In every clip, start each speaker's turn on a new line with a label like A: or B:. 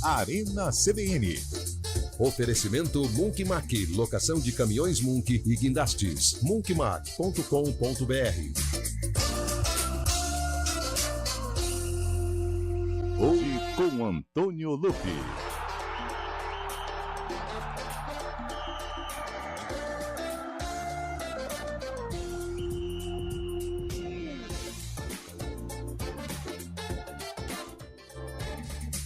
A: Arena CBN.
B: Oferecimento Munk Mac, locação de caminhões Munk e guindastes. munkmac.com.br.
A: Hoje com Antônio Lupi.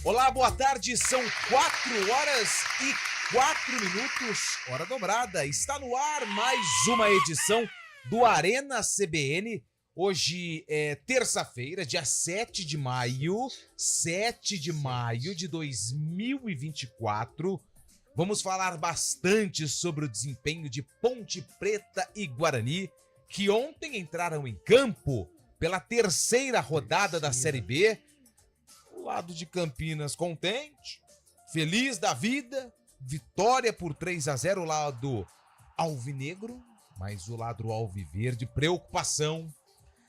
C: Olá, boa tarde, são 4h04, hora dobrada. Está no ar mais uma edição do Arena CBN. Hoje é terça-feira, dia 7 de maio de 2024. Vamos falar bastante sobre o desempenho de Ponte Preta e Guarani, que ontem entraram em campo pela terceira rodada da Série B. O lado de Campinas contente, feliz da vida, vitória por 3-0, o lado alvinegro, mas o lado alviverde, preocupação,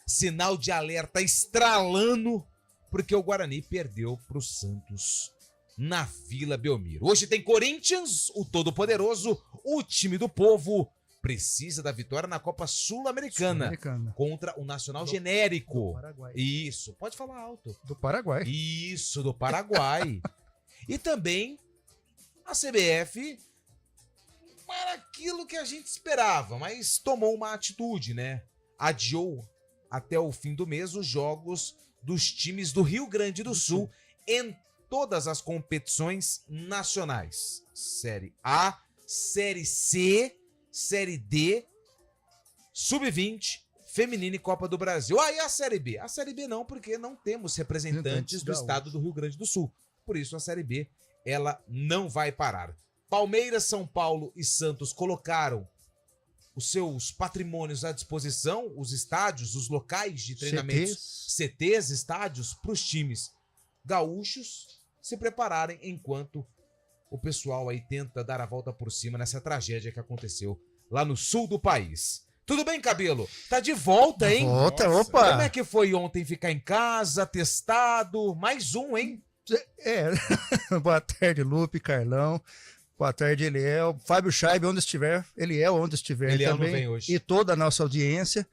C: sinal de alerta estralando, porque o Guarani perdeu para o Santos na Vila Belmiro. Hoje tem Corinthians, o todo-poderoso, o time do povo, precisa da vitória na Copa Sul-Americana contra o Nacional Genérico.
D: Do Paraguai.
C: Isso, pode falar alto.
D: Do Paraguai.
C: Isso, do Paraguai. E também a CBF para aquilo que a gente esperava, mas tomou uma atitude, né? Adiou até o fim do mês os jogos dos times do Rio Grande do Sul em todas as competições nacionais. Série A, Série C, Série D, Sub-20, Feminina e Copa do Brasil. E a Série B? A Série B não, porque não temos representantes do estado do Rio Grande do Sul. Por isso a Série B, ela não vai parar. Palmeiras, São Paulo e Santos colocaram os seus patrimônios à disposição, os estádios, os locais de treinamento, CTs, estádios, para os times gaúchos se prepararem enquanto o pessoal aí tenta dar a volta por cima nessa tragédia que aconteceu lá no sul do país. Tudo bem, Cabelo? Tá de volta, hein?
D: Volta, opa!
C: Como é que foi ontem ficar em casa, testado? Mais um, hein?
D: Boa tarde, Lupe, Carlão. Boa tarde, Eliel. Fábio Scheibe, onde estiver. Eliel, onde estiver
C: Eliel
D: também.
C: não vem hoje.
D: E toda a nossa audiência.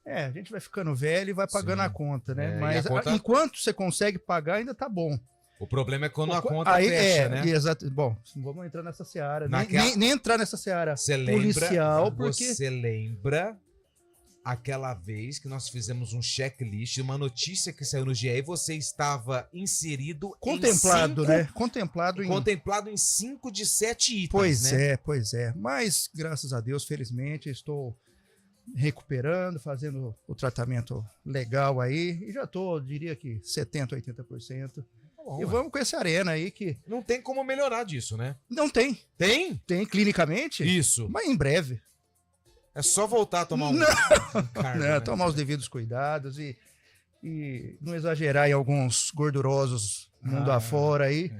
D: A gente vai ficando velho e vai pagando a conta, né? Mas enquanto você consegue pagar, ainda tá bom.
C: O problema é quando a conta fecha, né?
D: Exato. Bom, não vamos entrar nessa seara. Nem entrar nessa seara policial, porque...
C: Você lembra aquela vez que nós fizemos um checklist, uma notícia que saiu no GE e você estava inserido
D: contemplado
C: em 5 de 7 itens,
D: Pois é. Mas, graças a Deus, felizmente, estou recuperando, fazendo o tratamento legal aí. E já estou, diria que 70%, 80%. Bom, e vamos com essa arena aí que...
C: Não tem como melhorar disso, né?
D: Não tem.
C: Tem?
D: Tem, clinicamente.
C: Isso.
D: Mas em breve.
C: É só voltar a tomar
D: tomar os devidos cuidados e não exagerar em alguns gordurosos mundo afora aí.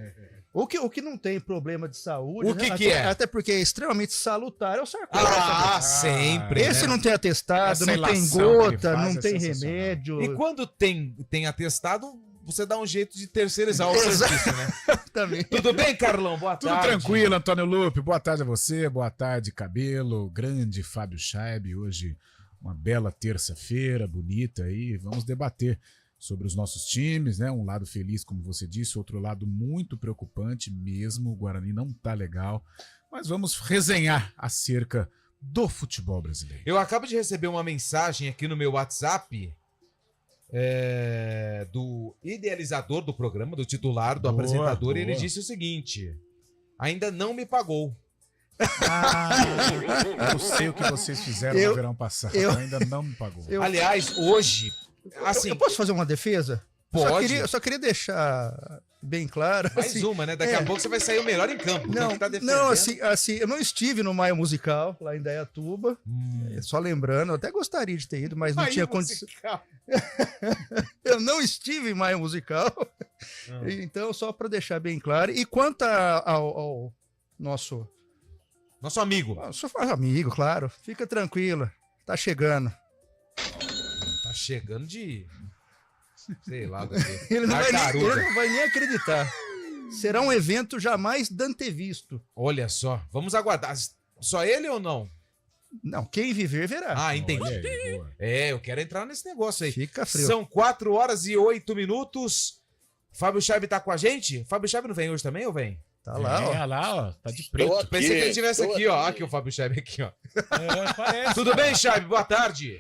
D: O que não tem problema de saúde.
C: O que é?
D: Até porque é extremamente salutar, é o sarcófago.
C: Sempre.
D: Esse não tem atestado, não tem gota, não tem remédio.
C: E quando tem atestado, você dá um jeito de terceirizar o serviço, né? Tudo bem, Carlão? Boa tarde.
E: Tudo tranquilo, Antônio Lupe. Boa tarde a você, boa tarde, Cabelo, grande Fábio Scheibe. Hoje, uma bela terça-feira, bonita aí. Vamos debater sobre os nossos times, né? Um lado feliz, como você disse, outro lado muito preocupante mesmo. O Guarani não tá legal, mas vamos resenhar acerca do futebol brasileiro.
C: Eu acabo de receber uma mensagem aqui no meu WhatsApp do idealizador do programa, do titular, do apresentador, e ele disse o seguinte: ainda não me pagou.
E: Eu sei o que vocês fizeram no verão passado, ainda não me pagou.
C: Aliás, hoje... Assim,
D: eu posso fazer uma defesa?
C: Pode.
D: Eu só queria deixar bem claro.
C: Mais assim, uma, né? Daqui a pouco você vai sair o melhor em campo.
D: Não, assim, eu não estive no Maio Musical, lá em Dayatuba. Só lembrando, eu até gostaria de ter ido, mas não tinha condição. Eu não estive em Maio Musical. Então, só para deixar bem claro. E quanto ao nosso
C: amigo.
D: Nosso amigo, claro. Fica tranquilo. Tá chegando.
C: Tá chegando de... Sei lá.
D: Ele não vai nem acreditar. Será um evento jamais dantevisto.
C: Olha só, vamos aguardar. Só ele ou não?
D: Não, quem viver verá.
C: Ah, entendi.
E: Olha aí, boa.
C: Eu quero entrar nesse negócio aí.
D: Fica frio.
C: São 4 horas e 8 minutos. Fábio Chaib tá com a gente? Fábio Chaib não vem hoje também ou vem?
D: Tá lá, ó.
E: Olha lá, ó. Tá de
F: Tô
E: preto.
F: aqui,
C: Pensei que ele estivesse
F: tô
C: aqui, ó. Aqui o Fábio Chaib aqui, ó.
E: Parece.
C: Tudo bem, Chaib? Boa tarde.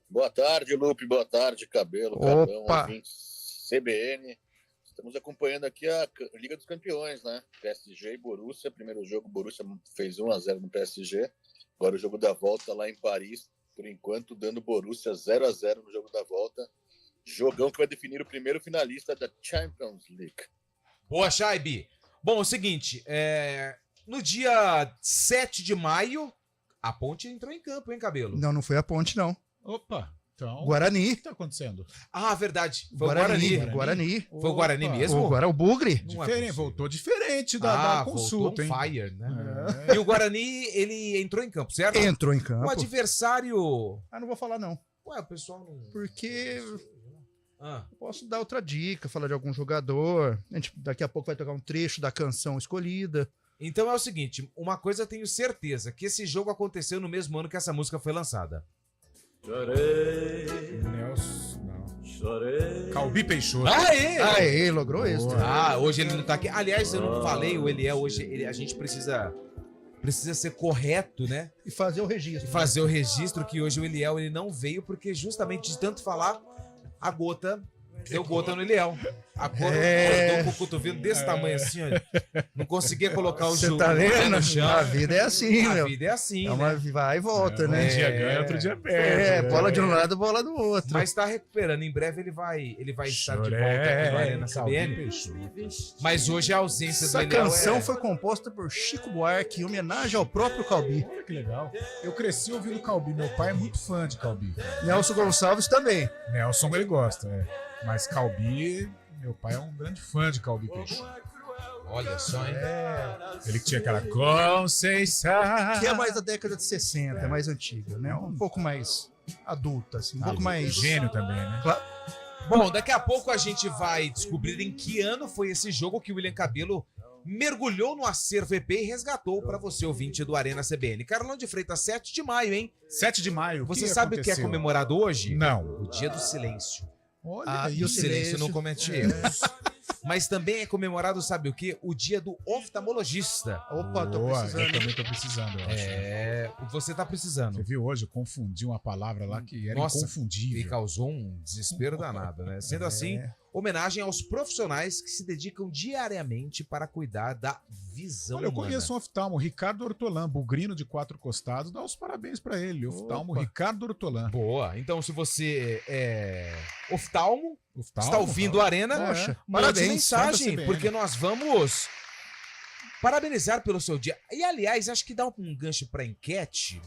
F: Boa tarde, Lupe. Boa tarde, Cabelo,
D: Opa.
F: Cabão, ouvintes, CBN. Estamos acompanhando aqui a Liga dos Campeões, né? PSG e Borussia. Primeiro jogo, Borussia fez 1-0 no PSG. Agora o jogo da volta lá em Paris, por enquanto, dando Borussia 0-0 no jogo da volta. Jogão que vai definir o primeiro finalista da Champions League.
C: Boa, Chaib. Bom, é o seguinte, no dia 7 de maio, a Ponte entrou em campo, hein, Cabelo?
D: Não foi a Ponte, não.
E: Opa, então. O
D: Guarani.
E: que tá acontecendo?
C: Ah, verdade. Foi o Guarani.
D: Guarani.
C: Foi o Guarani
E: Opa.
C: mesmo?
D: Agora o Bugre.
C: Não é
E: Diferente,
C: possível.
E: voltou diferente da consulta,
C: voltou on
E: hein?
C: fire, né?
E: É.
C: E o Guarani, ele entrou em campo, certo?
D: Entrou em
C: O
D: campo.
C: adversário...
D: Ah, não vou falar, não.
C: Ué, o pessoal não...
D: Porque
C: Ah,
D: posso dar outra dica, falar de algum jogador. A gente daqui a pouco vai tocar um trecho da canção escolhida.
C: então é o seguinte, uma coisa eu tenho certeza, que esse jogo aconteceu no mesmo ano que essa música foi lançada.
E: Nelson, não. Calbi Peixoto.
C: Aê!
D: Aê, logrou isso.
C: Ah, hoje ele não tá aqui. Aliás, eu não falei, o Eliel hoje, a gente precisa ser correto, né?
D: E fazer o
C: E
D: registro.
C: fazer o registro que hoje o Eliel ele não veio, porque justamente de tanto falar, a gota deu gota no Eliel. A gota cortou com o cotovelo desse tamanho assim, olha. Não conseguia colocar o
D: Você tá
C: pé
D: vendo?
C: no chão.
D: A vida é assim,
C: A
D: meu.
C: vida é assim,
D: É
C: né?
D: uma vai e volta, né?
E: Um dia ganha, outro dia perde.
D: É,
E: né?
D: bola de um lado, bola do outro.
C: Mas tá recuperando. Em breve ele vai estar de volta
E: Choré,
C: aqui no Arena
E: Calbi
C: CBN.
E: Peixoto.
C: Mas hoje a ausência
D: Essa
C: do Eliel
D: canção foi composta por Chico Buarque em homenagem ao próprio Calbi.
E: Olha que legal. Eu cresci ouvindo Calbi. Meu pai é muito fã de Calbi.
D: Nelson Gonçalves também.
E: Nelson ele gosta, Mas Calbi, meu pai é um grande fã de Calbi Peixoto.
C: Olha só, hein?
E: Ele que tinha aquela Conceição.
D: Que é mais da década de 60, é mais antiga, né? Um pouco mais adulta, assim, um pouco mais.
E: Gênio também, né?
C: Bom, daqui a pouco a gente vai descobrir em que ano foi esse jogo que o William Cabelo mergulhou no acervo EP e resgatou para você, ouvinte do Arena CBN. Carlão de Freitas, 7 de maio, hein?
E: 7 de maio.
C: Você sabe o que é
E: aconteceu?
C: comemorado hoje?
E: Não.
C: O Dia do Silêncio.
E: Olha aí.
C: E o silêncio não comete erros. Mas também é comemorado, sabe o quê? O Dia do Oftalmologista.
D: Opa, tô
E: Boa,
D: precisando.
E: eu também tô precisando, eu acho.
C: Você tá precisando.
E: Você viu hoje, eu confundi uma palavra lá que era
C: Nossa, E
E: inconfundível.
C: causou um desespero danado, né? Sendo assim, homenagem aos profissionais que se dedicam diariamente para cuidar da visão
E: Olha, eu
C: humana.
E: conheço um oftalmo, Ricardo Ortolã, bugrino de 4 costados, dá os parabéns pra ele. Oftalmo
D: Opa.
E: Ricardo Ortolã.
C: Boa. Então, se você é oftalmo,
E: Oftalmo,
C: está ouvindo a Arena,
D: Poxa,
C: mande
D: parabéns,
C: mensagem,
E: manda CBN.
C: porque nós vamos parabenizar pelo seu dia. E, aliás, acho que dá um gancho para enquete.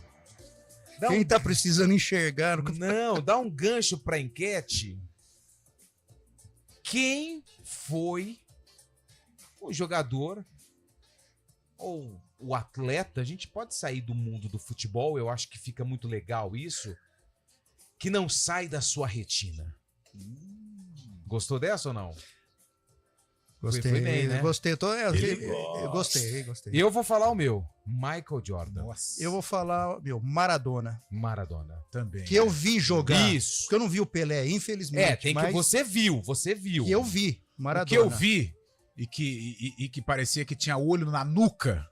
C: Dá
D: Quem
C: um...
D: tá precisando enxergar?
C: Não, dá um gancho para enquete. Quem foi o jogador ou o atleta? A gente pode sair do mundo do futebol, eu acho que fica muito legal isso, que não sai da sua retina. Gostou dessa ou não?
D: Gostei,
C: Foi bem, né?
D: gostei.
F: Ele
D: Eu gostei.
C: Eu vou falar o meu, Michael Jordan,
E: Nossa.
D: Eu vou falar, meu, Maradona.
C: Maradona.
E: também.
D: Que eu vi jogar.
C: Isso.
D: Porque eu não vi o Pelé, infelizmente.
C: Tem que
D: mas
C: você viu.
D: que eu vi. Maradona.
E: O que eu vi e que parecia que tinha olho na nuca,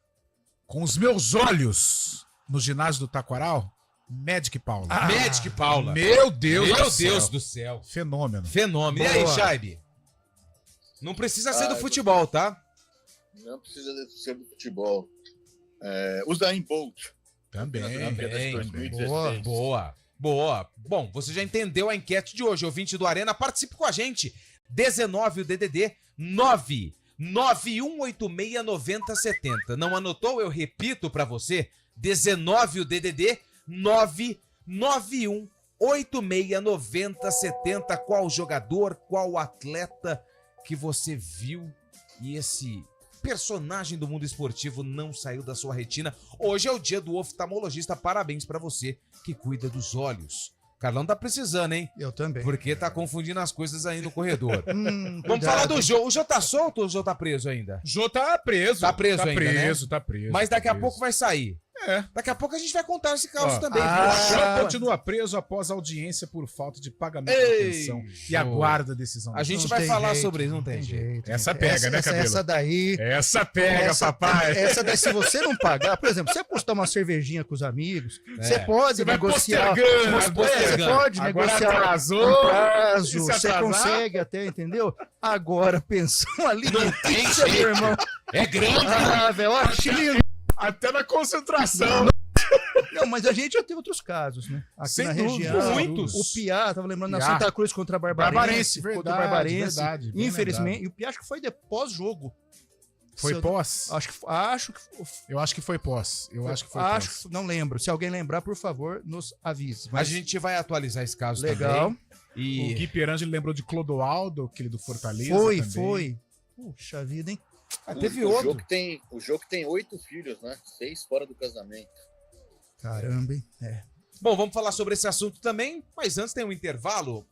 E: com os meus olhos no ginásio do Taquaral, Magic Paula.
C: Magic Paula.
E: Meu Deus
C: Meu
E: do céu.
C: Deus do céu.
E: Fenômeno.
C: Fenômeno. E aí,
D: Boa.
C: Chaib? Não precisa ser do
F: eu-
C: futebol, tá?
F: Não precisa ser do futebol. Usain Bolt.
E: Também.
C: Também.
F: 2016.
C: Boa. Bom, você já entendeu a enquete de hoje, ouvinte do Arena. Participe com a gente. 19 o DDD 991869070. Não anotou? Eu repito pra você. 19 o DDD 991869070. Qual jogador, qual atleta que você viu e esse personagem do mundo esportivo não saiu da sua retina? Hoje é o dia do oftalmologista. Parabéns pra você que cuida dos olhos. Carlão tá precisando, hein?
D: Eu também.
C: Porque tá confundindo as coisas aí no corredor. Vamos
D: cuidado.
C: falar do Jô. O Jô tá solto ou o Jô tá preso ainda?
E: Jô tá preso.
C: Tá preso ainda,
E: Tá preso.
C: Mas daqui
E: tá
C: a pouco vai sair.
E: É.
C: Daqui a pouco a gente vai contar esse caso
E: Ó,
C: também.
E: O
C: viu?
E: Jô continua preso após audiência por falta de pagamento da
C: Ei,
E: pensão
C: Jô.
E: e aguarda a decisão.
C: A gente
D: Não
C: vai
D: tem
C: falar
D: jeito,
C: sobre isso, não tem jeito.
E: Essa pega, né, Cabelo?
D: Essa daí...
E: Essa pega, papai.
D: Essa daí, se você não pagar, por exemplo, você apostar uma cervejinha com os amigos, você pode
E: Você vai
D: negociar.
E: postergando,
D: Você
C: postergando.
D: pode
E: Agora
D: negociar
E: atrasou.
D: um prazo,
E: E se
D: você
E: atrasar?
D: consegue até, entendeu? Agora, pensão ali,
C: Não tem
D: meu
C: jeito.
D: irmão.
C: É grande.
D: Ah, velho, eu acho lindo.
E: Até na concentração.
D: Não, mas a gente já teve outros casos, né? Aqui
E: Sem
D: na
E: dúvida,
D: região.
C: muitos.
D: O Piá, tava lembrando, na
E: Piá.
D: Santa Cruz contra a Barbarense.
E: Barbarense,
D: contra o
E: verdade,
D: Barbarense.
E: verdade, bem
D: Infelizmente. E o Piá acho que foi de pós-jogo.
E: Foi
D: Se eu-
E: pós?
D: Acho que
E: Eu acho que foi pós.
D: não lembro. Se alguém lembrar, por favor, nos avise.
C: A gente vai atualizar esse caso
D: Legal.
C: também. E
E: O Gui Perangeli lembrou de Clodoaldo, aquele do Fortaleza.
D: Foi,
E: também.
D: foi. Puxa vida, hein?
C: teve
F: o
C: outro.
F: jogo que tem 8 filhos, né? 6 fora do casamento.
D: Caramba, hein? É.
C: Bom, vamos falar sobre esse assunto também, mas antes tem um intervalo.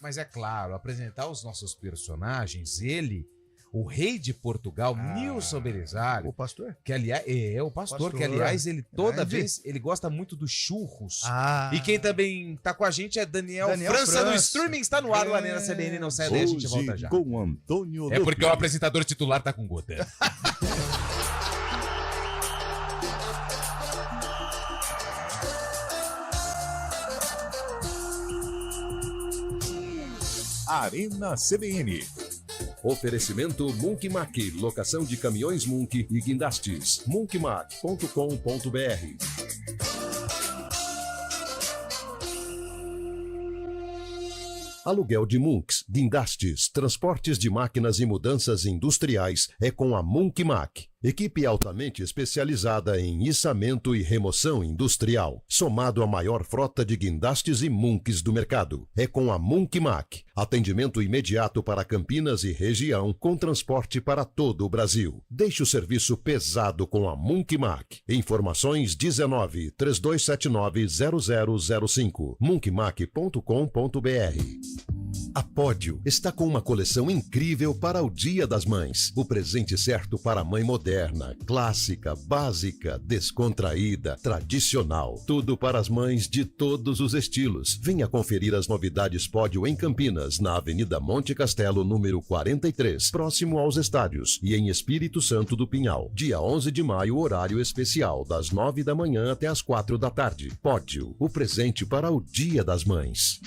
C: Mas é claro, apresentar os nossos personagens, ele, o rei de Portugal, Nilson Belisário,
D: O pastor?
C: que aliás, é o pastor, que
D: Pastor,
C: aliás, ele toda
D: grande.
C: vez, ele gosta muito dos churros.
D: Ah.
C: E quem também tá com a gente é Daniel França no streaming, está no ar do Arena CBN, não sai daí, a gente volta
A: Hoje
C: já.
A: com Antônio
C: É
A: Lupe.
C: porque o apresentador titular tá com gota.
A: Arena CBN.
B: Oferecimento Munk Mac, locação de caminhões Munk e guindastes. munkmac.com.br. Aluguel de Munks, guindastes, transportes de máquinas e mudanças industriais é com a Munk Mac. Equipe altamente especializada em içamento e remoção industrial, somado à maior frota de guindastes e Munks do mercado. É com a Munk Mac. Atendimento imediato para Campinas e região, com transporte para todo o Brasil. Deixe o serviço pesado com a Munk Mac. Informações 19 3279 0005. munkmac.com.br. A Pódio está com uma coleção incrível para o Dia das Mães. O presente certo para a mãe moderna, clássica, básica, descontraída, tradicional. Tudo para as mães de todos os estilos. Venha conferir as novidades Pódio em Campinas, na Avenida Monte Castelo, número 43, próximo aos estádios, e em Espírito Santo do Pinhal. Dia 11 de maio, horário especial, das 9 da manhã até as 4 da tarde. Pódio, o presente para o Dia das Mães.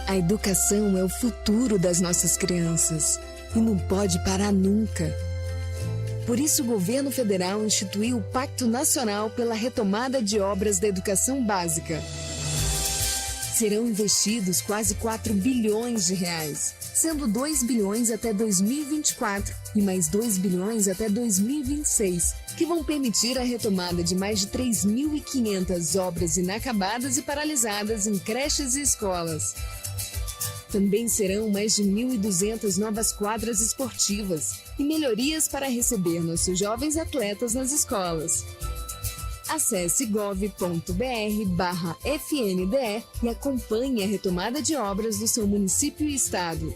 G: A educação é o futuro das nossas crianças e não pode parar nunca. Por isso, o governo federal instituiu o Pacto Nacional pela Retomada de Obras da Educação Básica. Serão investidos quase 4 bilhões de reais, sendo 2 bilhões até 2024 e mais 2 bilhões até 2026, que vão permitir a retomada de mais de 3.500 obras inacabadas e paralisadas em creches e escolas. Também serão mais de 1.200 novas quadras esportivas e melhorias para receber nossos jovens atletas nas escolas. Acesse gov.br/FNDE e acompanhe a retomada de obras do seu município e estado.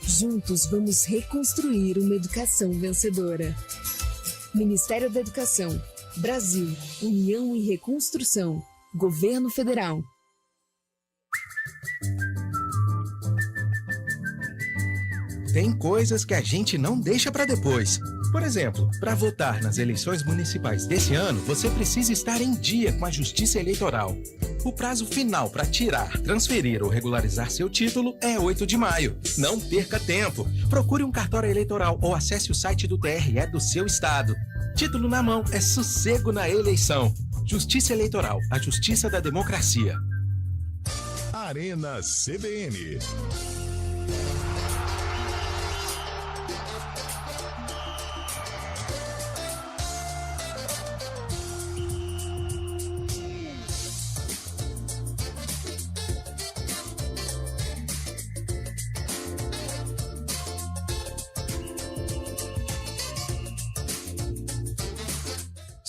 G: Juntos vamos reconstruir uma educação vencedora. Ministério da Educação, Brasil, União e Reconstrução, Governo Federal.
H: Tem coisas que a gente não deixa para depois. Por exemplo, para votar nas eleições municipais desse ano, você precisa estar em dia com a Justiça Eleitoral. O prazo final para tirar, transferir ou regularizar seu título é 8 de maio. Não perca tempo. Procure um cartório eleitoral ou acesse o site do TRE do seu estado. Título na mão é sossego na eleição. Justiça Eleitoral, a justiça da democracia.
A: Arena CBN.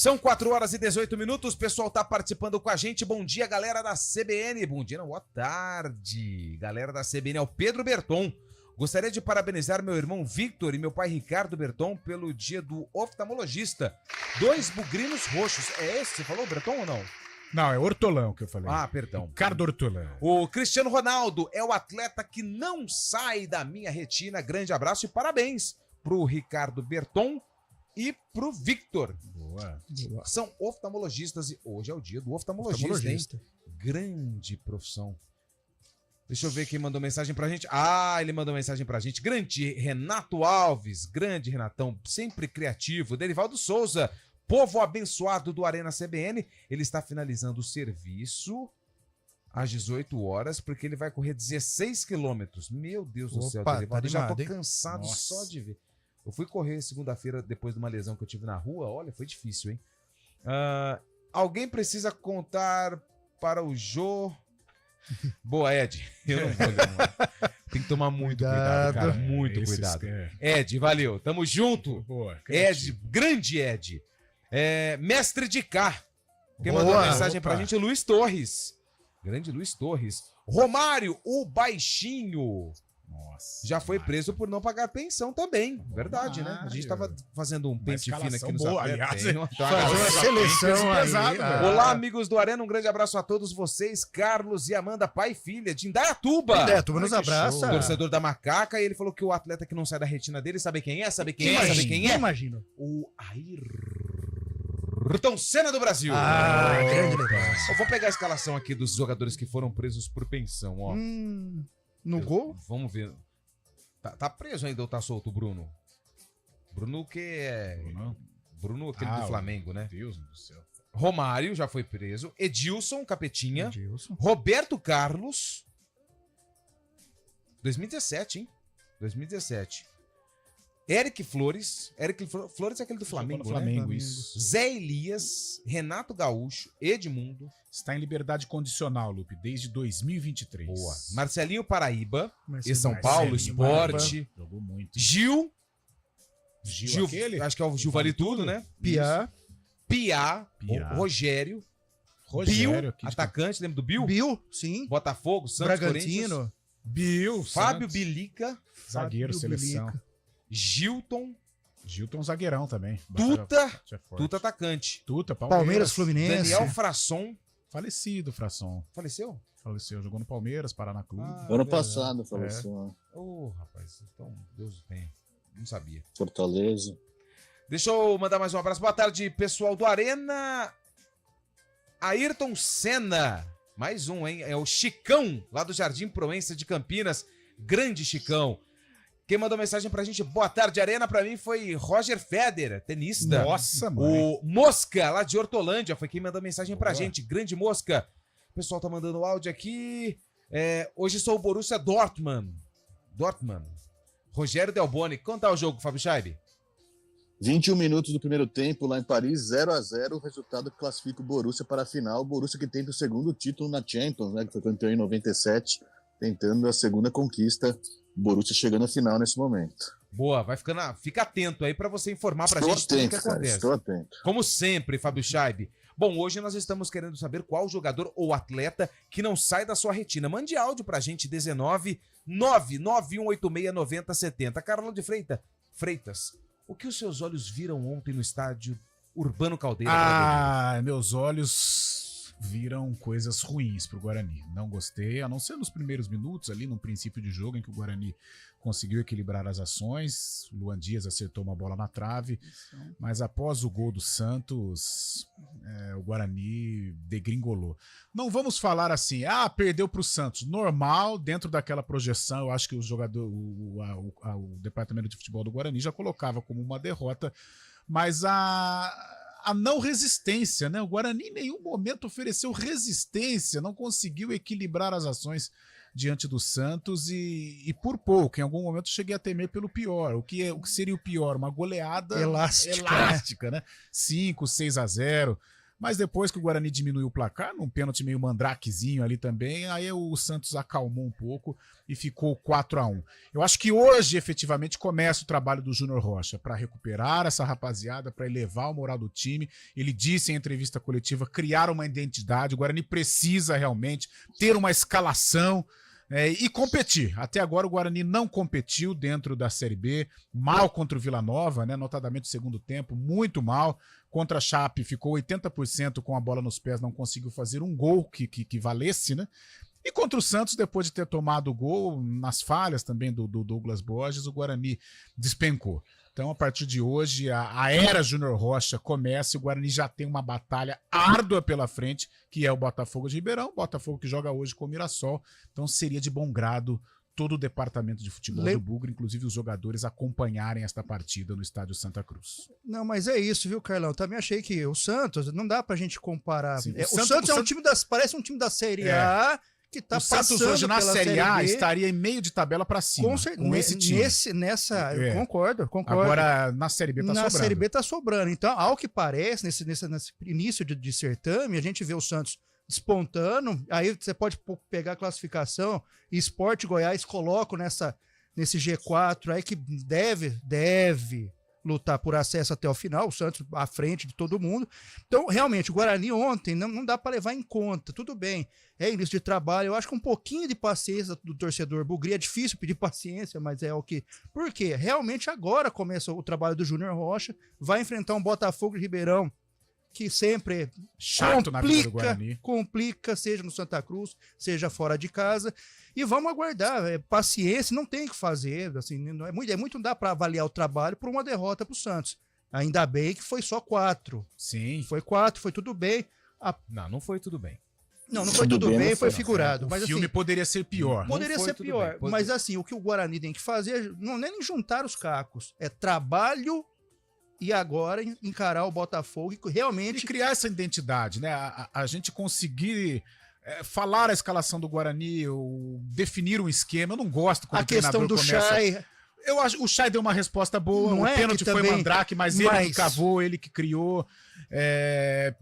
C: São 4 horas e 18 minutos, o pessoal tá participando com a gente. Bom dia, galera da CBN. Bom dia, não, boa tarde. Galera da CBN, é o Pedro Berton. Gostaria de parabenizar meu irmão Victor e meu pai Ricardo Berton pelo dia do oftalmologista. 2 bugrinos roxos. É esse que você falou, Berton, ou não?
E: Não, é Hortolão que eu falei.
C: Ah, perdão.
E: Ricardo Hortolão.
C: O Cristiano Ronaldo é o atleta que não sai da minha retina. Grande abraço e parabéns pro Ricardo Berton e pro Victor.
E: Boa.
C: São oftalmologistas e hoje é o dia do oftalmologista, hein? Grande profissão. Deixa eu ver quem mandou mensagem pra gente. Ah, ele mandou mensagem pra gente. Grande Renato Alves, grande Renatão, sempre criativo. Derivaldo Souza, povo abençoado do Arena CBN. Ele está finalizando o serviço às 18 horas, porque ele vai correr 16 quilômetros. Meu Deus do céu, Derivaldo, eu já tô cansado só de ver. Eu fui correr segunda-feira depois de uma lesão que eu tive na rua. Olha, foi difícil, hein? Alguém precisa contar para o Jô... Boa, Ed. Eu não vou ler. Tem que tomar muito cuidado, cara. Muito cuidado. Ed, valeu. Tamo junto.
E: Boa.
C: Ed, grande Ed. Mestre de Cá. Quem mandou mensagem pra gente? Luiz Torres. Grande Luiz Torres. Romário, o baixinho.
E: Nossa.
C: Já foi preso por não pagar pensão também. Verdade, né? A gente tava fazendo um pente fino aqui no
E: boa, aliás.
C: Fazer uma
D: seleção aí.
C: Olá, amigos do Arena, um grande abraço a todos vocês, Carlos e Amanda, pai e filha, de Indaiatuba.
D: Indaiatuba nos abraça.
C: Torcedor da Macaca, e ele falou que o atleta que não sai da retina dele, sabe quem é? Sabe quem é? Sabe quem é?
D: Imagino.
C: O Ayrton Senna do Brasil.
D: Grande negócio.
C: Eu vou pegar a escalação aqui dos jogadores que foram presos por pensão, ó.
D: No gol?
C: Vamos ver. Tá preso ainda ou tá solto o Bruno? Bruno que é... Bruno, aquele do Flamengo, né?
E: Deus do céu.
C: Romário já foi preso. Edilson, Capetinha. Roberto Carlos. 2017, hein? 2017. Eric Flores. Flores é aquele do Flamengo, né?
E: Flamengo, isso.
C: Zé Elias. Renato Gaúcho. Edmundo.
E: Está em liberdade condicional, Lupe, desde 2023.
C: Boa. Marcelinho Paraíba. E São Paulo, Esporte.
E: Jogou muito.
C: Gil
E: aquele?
C: Acho que é o Gil Vale Tudo, né? Piá. Rogério. Bill, atacante, lembra do Bill?
D: Bill, sim.
C: Botafogo, Santos,
D: Bragantino.
E: Bill,
C: Fábio Bilica.
E: Zagueiro, seleção.
C: Gilton,
E: zagueirão também.
C: Tuta atacante.
D: Palmeiras, Fluminense.
C: Daniel Frasson.
E: Falecido, Frasson.
C: Faleceu?
E: Faleceu, jogou no Palmeiras, Paraná Clube.
F: Ano passado faleceu.
C: Rapaz, então Deus tem. Não sabia.
F: Fortaleza.
C: Deixa eu mandar mais um abraço. Boa tarde, pessoal do Arena. Ayrton Senna. Mais um, hein? É o Chicão, lá do Jardim Proença de Campinas. Grande Chicão. Quem mandou mensagem pra gente, boa tarde, Arena, pra mim foi Roger Federer, tenista.
E: Nossa, mãe.
C: O Mosca, lá de Hortolândia, foi quem mandou mensagem pra gente. Grande Mosca. O pessoal tá mandando áudio aqui. Hoje sou o Borussia Dortmund. Rogério Delboni. Quanto tá o jogo, Fábio Scheibe?
F: 21 minutos do primeiro tempo, lá em Paris, 0-0. O resultado classifica o Borussia para a final. O Borussia que tenta o segundo título na Champions, né, que foi campeão em 97, tentando a segunda conquista. Borussia chegando à final nesse momento.
C: Boa, fica atento aí pra você informar pra gente tudo o que acontece.
F: Estou atento.
C: Como sempre, Fábio Scheibe. Bom, hoje nós estamos querendo saber qual jogador ou atleta que não sai da sua retina. Mande áudio pra gente, 19-99186-9070. Carla de Freitas, o que os seus olhos viram ontem no estádio Urbano Caldeira?
E: Meus olhos viram coisas ruins pro Guarani. Não gostei, a não ser nos primeiros minutos ali, no princípio de jogo, em que o Guarani conseguiu equilibrar as ações. O Luan Dias acertou uma bola na trave, mas após o gol do Santos, o Guarani degringolou. Não vamos falar assim, perdeu pro Santos. Normal, dentro daquela projeção, eu acho que o jogador, o departamento de futebol do Guarani já colocava como uma derrota, mas a não resistência, né? O Guarani em nenhum momento ofereceu resistência, não conseguiu equilibrar as ações diante do Santos e por pouco, em algum momento cheguei a temer pelo pior. O que seria o pior? Uma goleada elástica, né? 5, 6-0. Mas depois que o Guarani diminuiu o placar, num pênalti meio mandrakezinho ali também, aí o Santos acalmou um pouco e ficou 4-1. Eu acho que hoje, efetivamente, começa o trabalho do Júnior Rocha para recuperar essa rapaziada, para elevar o moral do time. Ele disse em entrevista coletiva, criar uma identidade. O Guarani precisa realmente ter uma escalação e competir. Até agora o Guarani não competiu dentro da Série B, mal contra o Vila Nova, né? Notadamente no segundo tempo, muito mal. Contra a Chape ficou 80% com a bola nos pés, não conseguiu fazer um gol que valesse, né? E contra o Santos, depois de ter tomado o gol, nas falhas também do Douglas Borges, o Guarani despencou. Então, a partir de hoje, a era Júnior Rocha começa e o Guarani já tem uma batalha árdua pela frente, que é o Botafogo de Ribeirão, Botafogo que joga hoje com o Mirassol. Então, seria de bom grado todo o departamento de futebol do Bugre, inclusive os jogadores, acompanharem esta partida no estádio Santa Cruz.
D: Não, mas é isso, viu, Carlão? Também achei que o Santos, não dá pra gente comparar.
E: Sim,
D: o Santos é um time parece um time da Série A, que tá
E: o Santos hoje na Série A estaria em meio de tabela para cima, com esse time.
D: Eu concordo.
E: Agora, na Série B tá sobrando.
D: Na Série B tá sobrando. Então, ao que parece, nesse início de certame, a gente vê o Santos despontando, aí você pode pegar a classificação e Sport Goiás coloca nesse G4 aí que deve lutar por acesso até o final, o Santos à frente de todo mundo. Então, realmente, o Guarani ontem não dá para levar em conta. Tudo bem, é início de trabalho. Eu acho que um pouquinho de paciência do torcedor bugre. É difícil pedir paciência, mas é o que... Por quê? Realmente agora começa o trabalho do Júnior Rocha, vai enfrentar um Botafogo de Ribeirão, que sempre
E: chato na vida do Guarani.
D: Complica, seja no Santa Cruz, seja fora de casa. E vamos aguardar. Paciência, não tem o que fazer. Assim, não dá para avaliar o trabalho por uma derrota para o Santos. Ainda bem que foi só 4.
E: Sim.
D: Foi 4, foi tudo bem.
C: Não foi tudo bem.
D: Não foi tudo bem, foi figurado.
E: O filme poderia ser pior.
D: Poderia ser pior. Mas assim, o que o Guarani tem que fazer não é nem juntar os cacos. É trabalho e agora encarar o Botafogo e realmente...
E: E criar essa identidade, né? A gente conseguir falar a escalação do Guarani, ou definir um esquema. Eu não gosto quando
D: a questão do Chay.
E: Eu acho o Chay deu uma resposta boa,
D: não
E: o pênalti foi
D: também...
E: Mandrake, mas ele que cavou, ele que criou,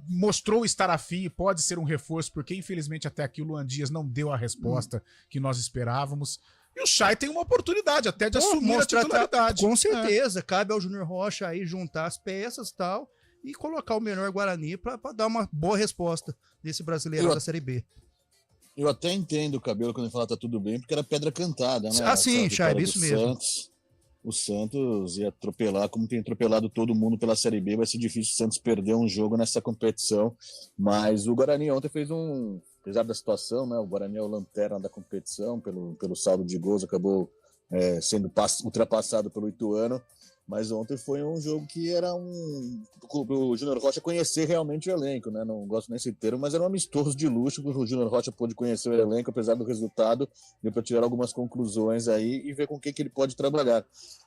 E: mostrou estar afim, pode ser um reforço, porque infelizmente até aqui o Luan Dias não deu a resposta que nós esperávamos. E o Chay tem uma oportunidade até de assumir a titularidade.
D: Com certeza, cabe ao Júnior Rocha aí juntar as peças e tal, e colocar o melhor Guarani para dar uma boa resposta desse brasileiro da Série B.
F: Eu até entendo o Cabelo quando ele fala tá tudo bem, porque era pedra cantada, né?
D: Ah, sim, Chay, isso mesmo.
F: O Santos ia atropelar, como tem atropelado todo mundo pela Série B, vai ser difícil o Santos perder um jogo nessa competição, mas o Guarani ontem fez apesar da situação, né, o Guarani é o lanterna da competição, pelo saldo de gols, acabou sendo ultrapassado pelo Ituano, mas ontem foi um jogo que era o Júnior Rocha conhecer realmente o elenco, né? Não gosto nem desse termo, mas era um amistoso de luxo que o Júnior Rocha pôde conhecer o elenco, apesar do resultado, deu para tirar algumas conclusões aí e ver com quem que ele pode trabalhar.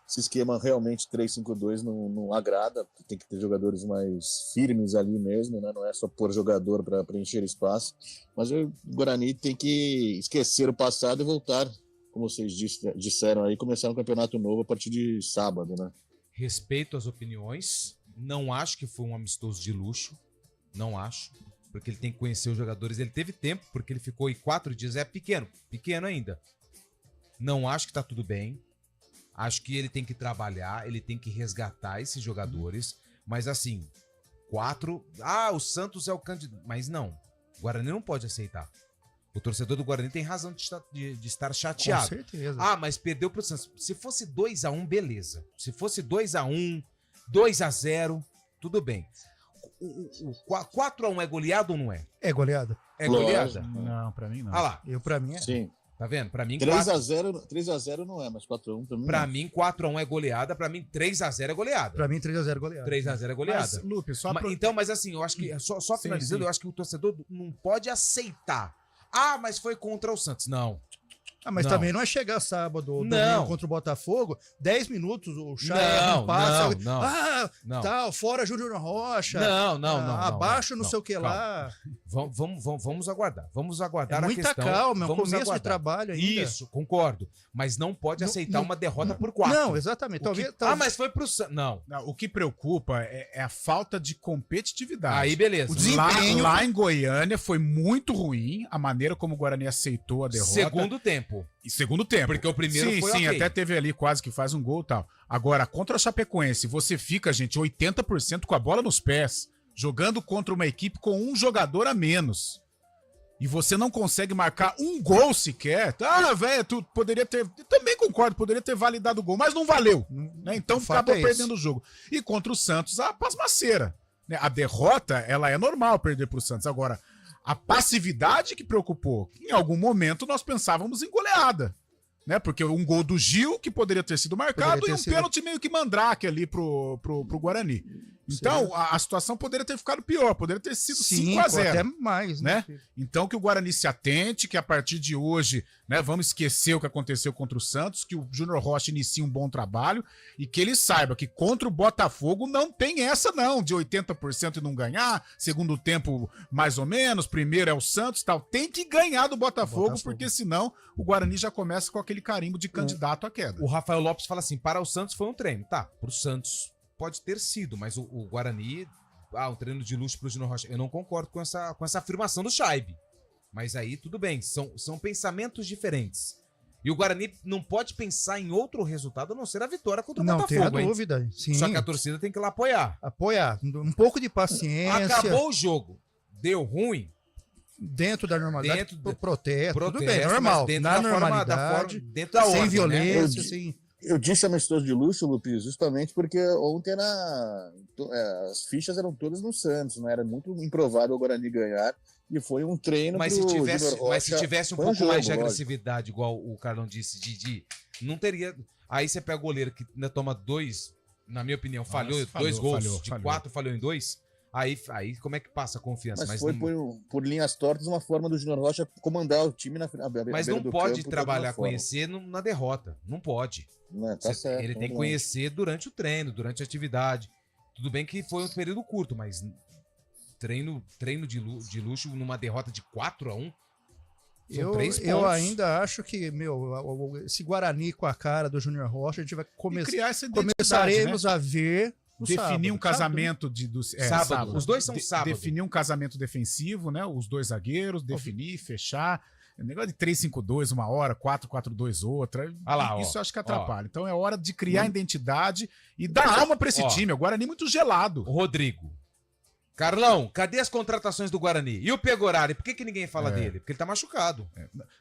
F: Esse esquema realmente 3-5-2 não agrada, tem que ter jogadores mais firmes ali mesmo, né? Não é só pôr jogador para preencher espaço, mas o Guarani tem que esquecer o passado e voltar, como vocês disseram aí, começar um campeonato novo a partir de sábado, né?
C: Respeito as opiniões, não acho que foi um amistoso de luxo, não acho, porque ele tem que conhecer os jogadores, ele teve tempo, porque ele ficou aí 4 dias, pequeno ainda. Não acho que tá tudo bem, acho que ele tem que trabalhar, ele tem que resgatar esses jogadores, mas assim, 4, o Santos é o candidato, mas não, o Guarani não pode aceitar. O torcedor do Guarani tem razão de estar chateado.
D: Com certeza.
C: Mas perdeu pro Santos. Se fosse 2-1, beleza. Se fosse 2-1, 2-0, tudo bem. O 4-1 é goleado ou não é?
D: É goleada.
C: É goleada?
E: Não, pra mim não.
C: Ah lá.
D: Pra mim é.
F: Sim.
C: Tá vendo? Pra mim
F: 3-0 não é, mas 4-1 também.
C: Pra mim 4-1 é goleada, pra mim 3-0 é goleada.
D: Pra mim 3-0 goleada.
C: 3-0 é goleada.
E: Mas, Lupe,
C: mas assim, eu acho que só finalizando, eu acho que o torcedor não pode aceitar. Mas foi contra o Santos. Não.
D: Mas
C: Não.
D: também não é chegar sábado ou
C: Não.
D: domingo contra o Botafogo, 10 minutos, o Chay
C: Não,
D: passa.
C: não.
D: Ah, tal, fora Júnior Rocha.
C: Não.
D: Abaixo não
C: não,
D: sei o que
C: calma.
D: lá.
C: Vamos aguardar. Vamos aguardar
D: É
C: a
D: muita
C: questão.
D: calma, é um
C: Vamos
D: começo
C: aguardar.
D: de trabalho ainda.
C: Isso, concordo. Mas não pode
D: Não-
C: aceitar
D: não-
C: uma derrota por 4.
D: Não, exatamente. Talvez,
C: Mas foi pro Santos. Não.
E: Não, o que preocupa é a falta de competitividade.
C: Aí, beleza.
D: O desempenho-
E: Lá em Goiânia foi muito ruim a maneira como o Guarani aceitou a derrota.
C: Segundo tempo.
E: E segundo tempo.
C: Porque o primeiro
E: sim,
C: foi
E: sim,
C: ok.
E: até teve ali quase que faz um gol e tal. Agora, contra a Chapecoense, você fica, gente, 80% com a bola nos pés, jogando contra uma equipe com um jogador a menos. E você não consegue marcar um gol sequer. Ah, velho, tu poderia ter... Eu também concordo, poderia ter validado o gol, mas não valeu. Né? Então
D: O fato
E: acabou
D: é esse.
E: perdendo o jogo. E contra o Santos, a pasmaceira. Né? A derrota, ela é normal perder pro Santos. Agora, a passividade que preocupou. Em algum momento nós pensávamos em goleada. Né? Porque um gol do Gil, que poderia ter sido marcado,
D: Poderia
E: e
D: ter
E: um
D: sido.
E: pênalti meio que mandrake ali pro Guarani. Então, a situação poderia ter ficado pior, poderia ter sido 5-0.
D: até mais,
E: né? Então que o Guarani se atente, que a partir de hoje, né, vamos esquecer o que aconteceu contra o Santos, que o Júnior Rocha inicie um bom trabalho e que ele saiba que contra o Botafogo não tem essa não, de 80% e não ganhar, segundo tempo mais ou menos, primeiro é o Santos e tal. Tem que ganhar do Botafogo, porque senão o Guarani já começa com aquele carimbo de candidato à queda.
C: O Rafael Lopes fala assim, para o Santos foi um treino. Tá, pro Santos pode ter sido, mas o Guarani... um treino de luxo pro Júnior Rocha. Eu não concordo com essa afirmação do Chaib. Mas aí tudo bem, são pensamentos diferentes. E o Guarani não pode pensar em outro resultado a não ser a vitória contra o
D: Não
C: Botafogo.
D: tenha
C: hein?
D: dúvida. Sim.
C: Só que a torcida tem que ir lá apoiar.
D: Apoiar. Um pouco de paciência.
C: Acabou o jogo. Deu ruim.
D: Dentro da normalidade.
C: Dentro do-
D: protesto. Tudo bem,
C: Protesto,
D: normal.
C: mas dentro
D: Na
C: da forma-
D: normalidade.
C: dentro da
D: sem
C: ordem, né?
D: violência, sem...
F: Eu disse amistoso de luxo, Lupe, justamente porque ontem as fichas eram todas no Santos, não era muito improvável o Guarani ganhar, e foi um treino
C: Mas
F: pro
C: se
F: Júnior
C: tivesse um
F: Foi
C: pouco
F: jogo,
C: mais de
F: lógico.
C: agressividade, igual o Carlão disse, de não teria... Aí você pega o goleiro que ainda toma 2, na minha opinião, falhou 2 gols, de 4 falhou em 2. Aí como é que passa a confiança?
F: Mas foi por linhas tortas uma forma do Júnior Rocha comandar o time na
C: Mas não pode trabalhar, conhecer na derrota. Não pode.
F: Tá certo,
C: Ele tem que
F: vamos lá.
C: conhecer durante o treino, durante a atividade. Tudo bem que foi um período curto, mas treino de luxo numa derrota de 4-1. São 3 pontos.
D: Eu ainda acho que, esse Guarani com a cara do Júnior Rocha, a gente vai
E: E criar essa identidade,
D: começaremos
E: né?
D: a ver no
E: Definir
D: sábado.
E: um casamento
C: sábado. Os dois são sábado.
E: Definir um casamento defensivo, né? Os dois zagueiros, definir, fechar. Negócio de 3-5-2 uma hora, 4-4-2 outra.
C: Ah lá,
E: isso
C: ó,
E: eu acho que atrapalha. Então é hora de criar identidade e dar alma pra esse
C: Ó.
E: time. O Guarani muito gelado.
C: Rodrigo. Carlão, cadê as contratações do Guarani? E o Pegorari? Por que ninguém fala dele? Porque ele tá machucado.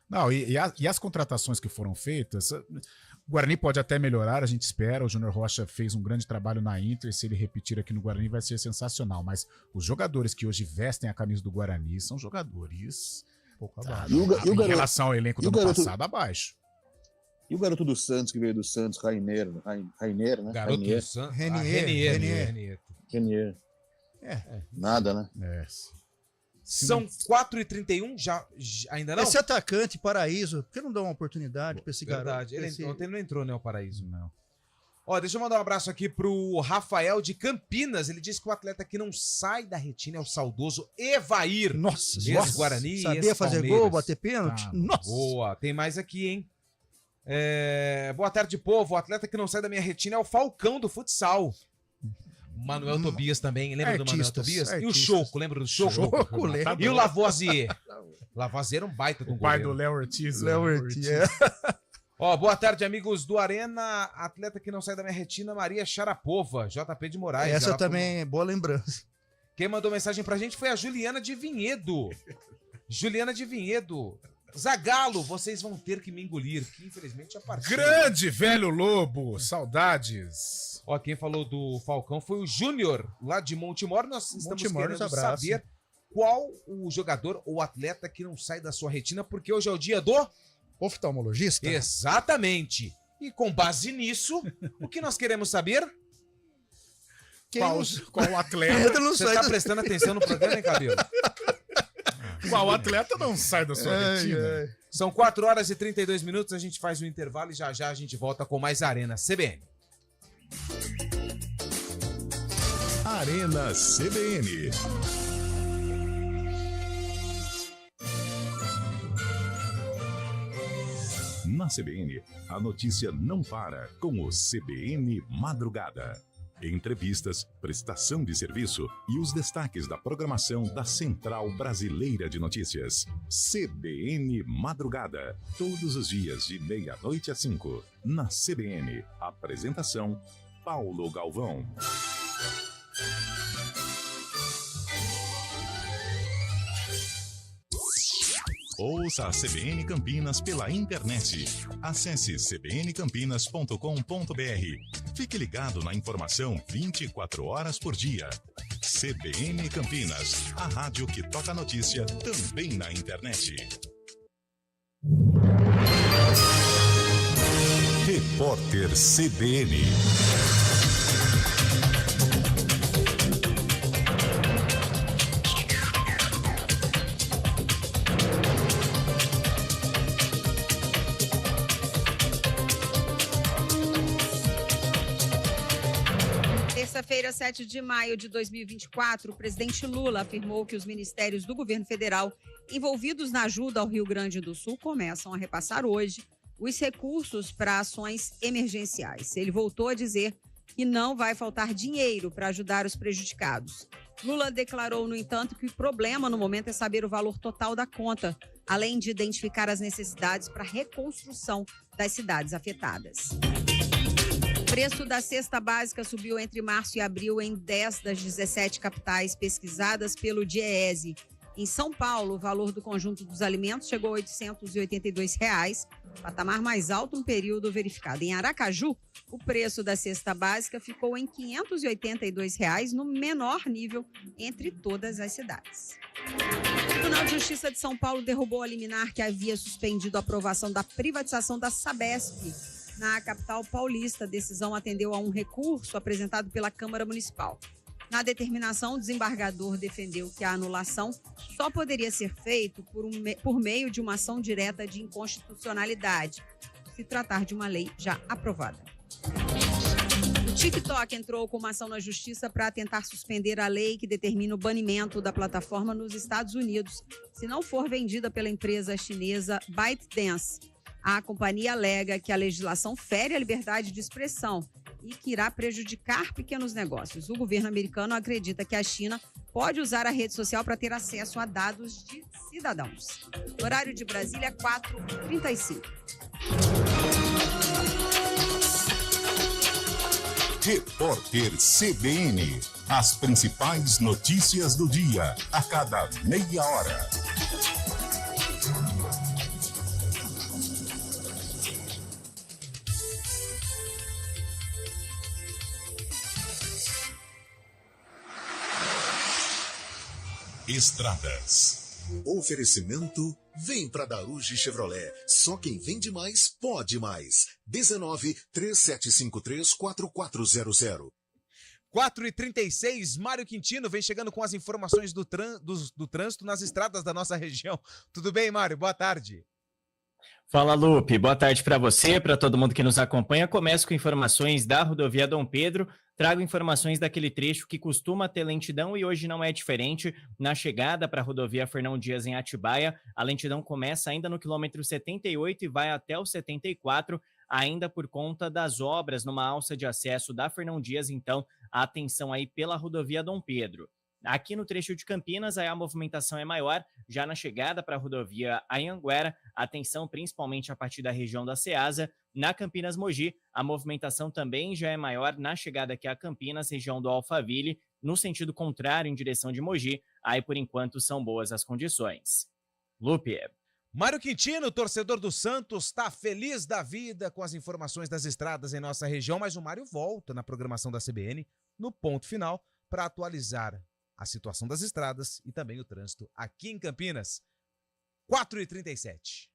E: Não, e as contratações que foram feitas, o Guarani pode até melhorar, a gente espera. O Júnior Rocha fez um grande trabalho na Inter. Se ele repetir aqui no Guarani, vai ser sensacional. Mas os jogadores que hoje vestem a camisa do Guarani são jogadores
D: Pouco
E: tá,
D: abaixo.
F: E o
E: em
F: garoto-
E: relação ao elenco do
F: e o
E: ano
F: garoto-
E: passado, abaixo.
F: E o garoto do Santos, que veio do Santos, Rainer, né?
C: Garoto
F: Rainier.
C: do Santos.
D: Renier.
F: Renier. Nada, né?
E: É.
C: São 4h31, ainda não?
D: Esse atacante, Paraíso, por que não dá uma oportunidade pra esse
C: Verdade.
D: garoto?
C: Ontem ele não entrou, né, o Paraíso.
E: Não.
C: Ó, deixa eu mandar um abraço aqui pro Rafael de Campinas. Ele disse que o atleta que não sai da retina é o saudoso Evair.
D: Nossa,
C: Ex-Guarani,
D: sabia fazer
C: ex-Palmeiras.
D: gol, bater pênalti?
E: Tá,
D: Nossa.
C: Boa, tem mais aqui, hein? Boa tarde, povo. O atleta que não sai da minha retina é o Falcão do futsal. Manuel Tobias também, lembra do Manuel
D: Artistas,
C: Tobias? E o
D: artistas.
C: Choco, lembra do Choco?
D: Choco, lembro.
C: E o Lavoisier? Lavoisier era um baita de um
E: O pai do
C: goleiro.
E: Léo Ortiz.
D: Léo
E: né?
D: Ortiz,
C: Ó, boa tarde, amigos do Arena. Atleta que não sai da minha retina, Maria Sharapova, JP de Moraes.
D: Essa
C: Ela
D: também é boa lembrança.
C: Quem mandou mensagem pra gente foi a Juliana de Vinhedo. Juliana de Vinhedo. Zagalo, vocês vão ter que me engolir, que infelizmente já partiu.
E: Grande velho Lobo, saudades.
C: Ó, quem falou do Falcão foi o Júnior, lá de Montemor. Nós estamos
D: Montemor,
C: querendo
D: nos abraça.
C: saber qual o jogador ou atleta que não sai da sua retina, porque hoje é o dia do...
D: Oftalmologista?
C: Exatamente. E com base nisso, o que nós queremos saber?
D: Quem
E: Qual
D: não-
E: o atleta?
D: Pedro não
C: Você
D: sai
C: tá
D: da-
C: prestando atenção no programa, hein, Cabelo?
E: O atleta não sai da sua retina.
C: São 4 horas e 32 minutos, a gente faz um intervalo e já a gente volta com mais Arena CBN.
A: Arena CBN. Na CBN, a notícia não para com o CBN Madrugada. Entrevistas, prestação de serviço e os destaques da programação da Central Brasileira de Notícias. CBN Madrugada. Todos os dias de 00:30 às 5. Na CBN. Apresentação: Paulo Galvão. Ouça a CBN Campinas pela internet. Acesse cbncampinas.com.br. Fique ligado na informação 24 horas por dia. CBN Campinas, a rádio que toca notícia também na internet. Repórter CBN.
I: Terça-feira, 7 de maio de 2024, o presidente Lula afirmou que os ministérios do governo federal envolvidos na ajuda ao Rio Grande do Sul começam a repassar hoje os recursos para ações emergenciais. Ele voltou a dizer que não vai faltar dinheiro para ajudar os prejudicados. Lula declarou, no entanto, que o problema no momento é saber o valor total da conta, além de identificar as necessidades para a reconstrução das cidades afetadas. O preço da cesta básica subiu entre março e abril em 10 das 17 capitais pesquisadas pelo DIEESE. Em São Paulo, o valor do conjunto dos alimentos chegou a R$ 882, patamar mais alto no período verificado. Em Aracaju, o preço da cesta básica ficou em R$ 582, no menor nível entre todas as cidades. O Tribunal de Justiça de São Paulo derrubou a liminar que havia suspendido a aprovação da privatização da Sabesp na capital paulista. A decisão atendeu a um recurso apresentado pela Câmara Municipal. Na determinação, o desembargador defendeu que a anulação só poderia ser feita por meio de uma ação direta de inconstitucionalidade, se tratar de uma lei já aprovada. O TikTok entrou com uma ação na justiça para tentar suspender a lei que determina o banimento da plataforma nos Estados Unidos, se não for vendida pela empresa chinesa ByteDance. A companhia alega que a legislação fere a liberdade de expressão e que irá prejudicar pequenos negócios. O governo americano acredita que a China pode usar a rede social para ter acesso a dados de cidadãos. Horário de Brasília, 4h35.
A: Repórter CBN. As principais notícias do dia, a cada meia hora. Estradas.
J: Oferecimento: vem pra Daruge Chevrolet. Só quem vende mais, pode mais. 19-3753-4400.
C: 4h36, Mário Quintino vem chegando com as informações do trânsito nas estradas da nossa região. Tudo bem, Mário? Boa tarde.
K: Fala, Lupe. Boa tarde para você, para todo mundo que nos acompanha. Começo com informações da rodovia Dom Pedro. Trago informações daquele trecho que costuma ter lentidão e hoje não é diferente. Na chegada para a rodovia Fernão Dias em Atibaia, a lentidão começa ainda no quilômetro 78 e vai até o 74, ainda por conta das obras numa alça de acesso da Fernão Dias. Então, atenção aí pela rodovia Dom Pedro. Aqui no trecho de Campinas, aí a movimentação é maior, já na chegada para a rodovia Anhanguera, atenção principalmente a partir da região da Ceasa. Na Campinas Mogi, a movimentação também já é maior na chegada aqui a Campinas, região do Alphaville, no sentido contrário em direção de Mogi, aí por enquanto são boas as condições. Lupe.
C: Mário Quintino, torcedor do Santos, está feliz da vida com as informações das estradas em nossa região, mas o Mário volta na programação da CBN, no ponto final, para atualizar a situação das estradas e também o trânsito aqui em Campinas. 4h37.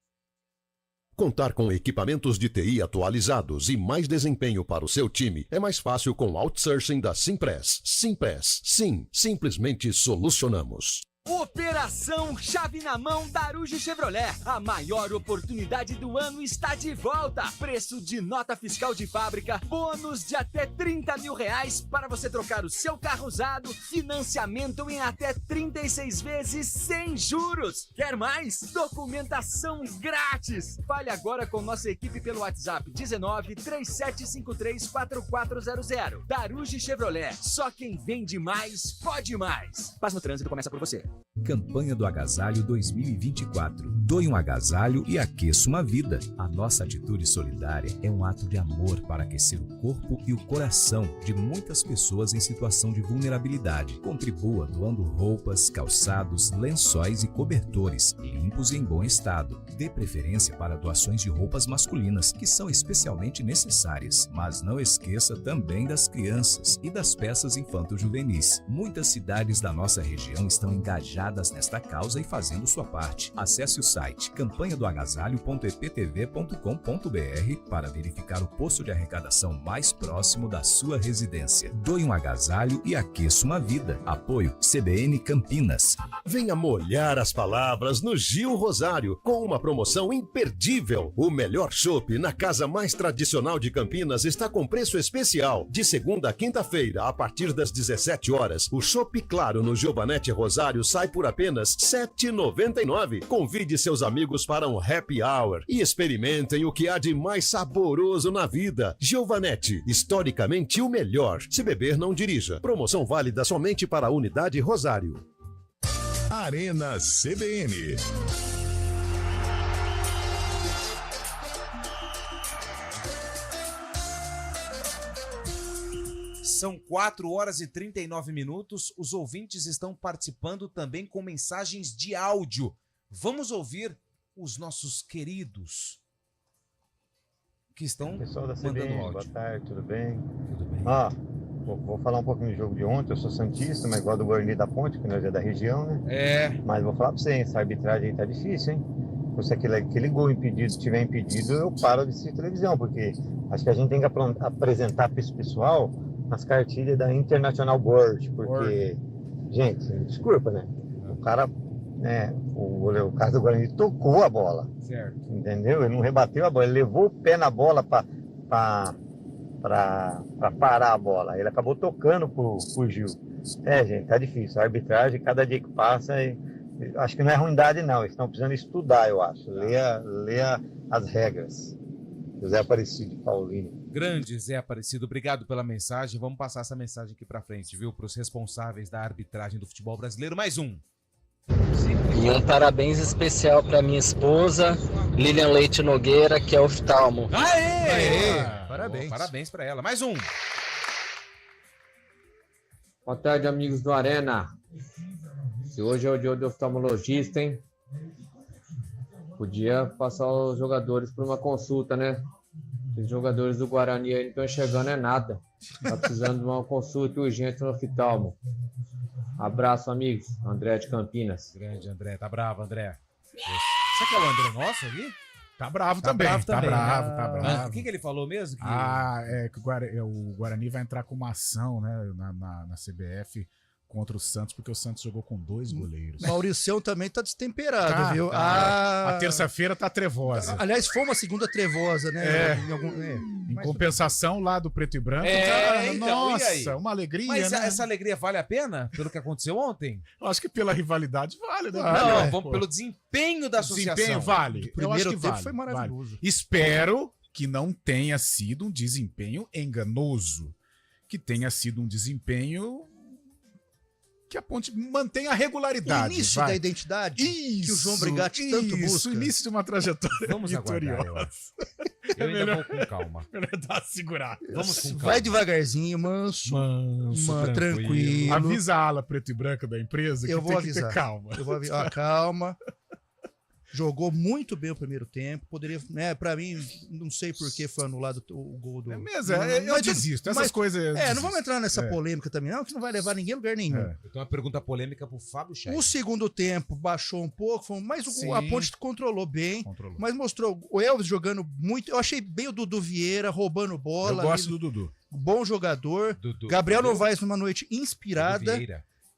B: Contar com equipamentos de TI atualizados e mais desempenho para o seu time é mais fácil com o outsourcing da Simpress. Simpress, sim, simplesmente solucionamos.
C: O
L: Operação Chave na Mão da Arujo Chevrolet. A maior oportunidade do ano está de volta. Preço de nota fiscal de fábrica, bônus de até R$30 mil para você trocar o seu carro usado, financiamento em até 36 vezes sem juros. Quer mais? Documentação grátis. Fale agora com nossa equipe pelo WhatsApp 19 3753 4400. Daruge Chevrolet. Só quem vende mais, pode mais. Paz no trânsito começa por você.
M: Campanha do Agasalho 2024. Doe um agasalho e aqueça uma vida. A nossa atitude solidária é um ato de amor para aquecer o corpo e o coração de muitas pessoas em situação de vulnerabilidade. Contribua doando roupas, calçados, lençóis e cobertores, limpos e em bom estado. Dê preferência para doações de roupas masculinas, que são especialmente necessárias. Mas não esqueça também das crianças e das peças infanto-juvenis. Muitas cidades da nossa região estão engajadas nesta causa e fazendo sua parte. Acesse o site campanhadoagasalho.eptv.com.br para verificar o posto de arrecadação mais próximo da sua residência. Doe um agasalho e aqueça uma vida. Apoio CBN Campinas.
B: Venha molhar as palavras no Gil Rosário com uma promoção imperdível. O melhor chopp na casa mais tradicional de Campinas está com preço especial. De segunda a quinta-feira, a partir das 17 horas, o chopp Claro no Giovanetti Rosário sai por apenas R$ 7,99. Convide seus amigos para um happy hour e experimentem o que há de mais saboroso na vida. Giovanetti, historicamente o melhor. Se beber, não dirija. Promoção válida somente para a unidade Rosário.
A: Arena CBN.
C: São 4h39. Os ouvintes estão participando também com mensagens de áudio. Vamos ouvir os nossos queridos que estão
N: pessoal da
C: mandando
N: CBN,
C: áudio.
N: boa tarde, tudo bem?
C: Tudo bem.
N: Vou falar um pouquinho do jogo de ontem. Eu sou santista, mas igual do Guarani da Ponte, que nós é da região, né? Mas vou falar pra você, essa arbitragem aí tá difícil, hein? Se aquele gol impedido tiver impedido, eu paro de assistir televisão, porque acho que a gente tem que apresentar para esse pessoal as cartilhas da International Board, porque, gente, desculpa, né? O cara, né, o caso do Guarani tocou a bola,
C: certo?
N: Entendeu? Ele não rebateu a bola, ele levou o pé na bola para parar a bola. Ele acabou tocando pro Gil. Gente, tá difícil. A arbitragem, cada dia que passa, acho que não é ruindade, não. Eles estão precisando estudar, eu acho. Leia as regras. José Aparecido de Paulínia.
C: Grande Zé Aparecido, obrigado pela mensagem. Vamos passar essa mensagem aqui pra frente, viu? Para os responsáveis da arbitragem do futebol brasileiro. Mais um.
O: E um parabéns especial para minha esposa, Lilian Leite Nogueira, que é oftalmo.
C: Aê!
D: Parabéns.
C: Parabéns para ela. Mais um.
P: Boa tarde, amigos do Arena. Se hoje é o dia do oftalmologista, hein? Podia passar os jogadores por uma consulta, né? Os jogadores do Guarani aí não estão enxergando nada. Tá precisando de uma consulta urgente no oftalmo. Abraço, amigos. André de Campinas.
C: Grande André. Tá bravo, André. Será que é o André nosso aqui?
E: Tá bravo também. Tá bravo.
C: O que ele falou mesmo? Que...
E: Que o Guarani vai entrar com uma ação, né, na CBF contra o Santos, porque o Santos jogou com 2 goleiros.
D: Mauricião também tá destemperado, viu?
E: A terça-feira tá trevosa.
D: Aliás, foi uma segunda trevosa, né?
E: Em compensação, lá do Preto e Branco. Nossa, uma alegria,
C: Mas
E: né?
C: essa alegria vale a pena pelo que aconteceu ontem?
E: Eu acho que pela rivalidade vale, né?
C: Vamos pelo desempenho da associação.
E: Desempenho vale.
D: O primeiro tempo
E: vale,
D: foi maravilhoso.
E: Espero que não tenha sido um desempenho enganoso. Que tenha sido um desempenho que a Ponte mantenha a regularidade.
D: O início da identidade que o João Brigatti tanto busca.
E: O início de uma trajetória
C: vitoriosa. Eu ainda vou com calma.
E: Melhor dar uma segurada.
C: Vamos com calma.
D: Vai devagarzinho, manso tranquilo.
E: Avisa a ala preto e branca da empresa que tem que ter calma.
D: Eu vou avisar. Calma. Jogou muito bem o primeiro tempo. Poderia, né? Pra mim, não sei por que foi anulado o gol do.
E: Eu desisto. Essas coisas.
D: Não vamos entrar nessa polêmica também, não, que não vai levar ninguém a lugar nenhum.
C: Eu tenho uma pergunta polêmica pro Fábio Chay.
D: O segundo tempo baixou um pouco, mas a Ponte controlou bem. Mas mostrou o Elvis jogando muito. Eu achei bem o Dudu Vieira roubando bola.
E: Eu gosto do Dudu.
D: Bom jogador. Gabriel Novaes numa noite inspirada.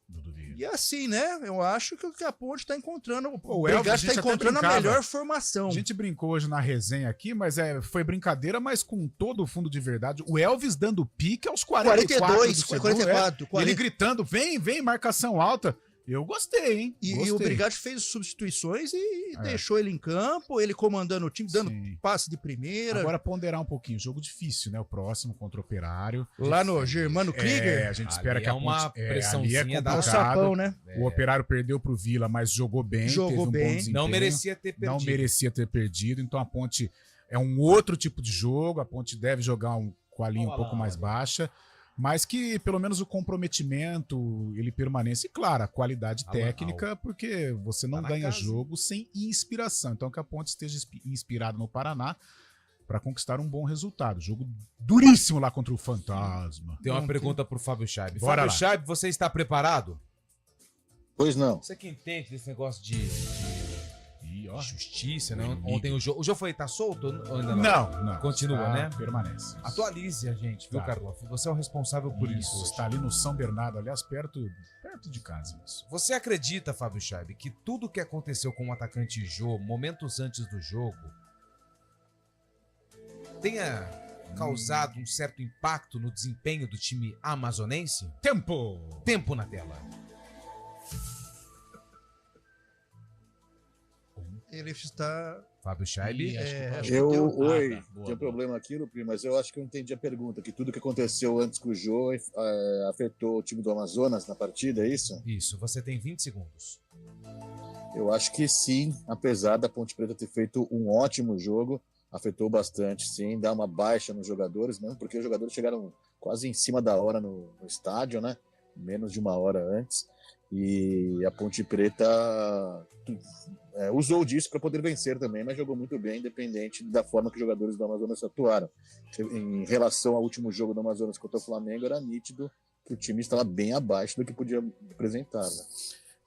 C: Dudu Vieira.
D: E assim, né? Eu acho que a Ponte tá encontrando.
E: O Elvis
D: tá encontrando a melhor formação.
E: A gente brincou hoje na resenha aqui, mas foi brincadeira, mas com todo o fundo de verdade. O Elvis dando pique aos 42,
D: 44.
E: Ele gritando: vem, marcação alta. Eu gostei, hein?
D: E o Brigatti fez substituições e deixou ele em campo, ele comandando o time, dando passe de primeira.
E: Agora ponderar um pouquinho, jogo difícil, né? O próximo contra o Operário.
D: Lá no Germano Krieger.
E: A gente espera que a
C: uma pressãozinha
E: da
D: sapão, né?
E: O Operário perdeu pro Vila, mas jogou bem.
D: Jogou bem.
E: Bom desempenho,
C: não merecia ter perdido.
E: Então a Ponte é um outro tipo de jogo. A Ponte deve jogar com a linha um pouco mais baixa. Mas que pelo menos o comprometimento ele permanece, e claro, a qualidade técnica, porque você não ganha jogo sem inspiração. Então que a Ponte esteja inspirada no Paraná para conquistar um bom resultado. Jogo duríssimo lá contra o Fantasma.
C: Tem uma pergunta pro Fábio Scheib.
E: Bora
C: Fábio
E: lá.
C: Scheib, você está preparado?
F: Pois não.
C: Você que entende desse negócio de justiça, né? Ontem o Jô tá solto ou ainda não?
E: Não.
C: Continua, né?
E: Permanece.
C: Atualize a gente, viu, Carlos? Você é o responsável por isso.
E: Está ali no São Bernardo, aliás, perto de casa. Isso.
C: Você acredita, Fábio Scheib, que tudo que aconteceu com o atacante Jô, momentos antes do jogo, tenha causado um certo impacto no desempenho do time amazonense? Tempo na tela.
D: Ele está...
C: Fábio Scheib.
F: Oi, tem um problema aqui, Lupi, mas eu acho que eu entendi a pergunta, que tudo que aconteceu antes com o Jô afetou o time do Amazonas na partida, é isso?
C: Isso, você tem 20 segundos.
F: Eu acho que sim, apesar da Ponte Preta ter feito um ótimo jogo, afetou bastante, sim, dá uma baixa nos jogadores, mesmo porque os jogadores chegaram quase em cima da hora no estádio, né? Menos de uma hora antes, e a Ponte Preta usou disso para poder vencer também, mas jogou muito bem, independente da forma que os jogadores do Amazonas atuaram. Em relação ao último jogo do Amazonas contra o Flamengo, era nítido que o time estava bem abaixo do que podia apresentar. Né?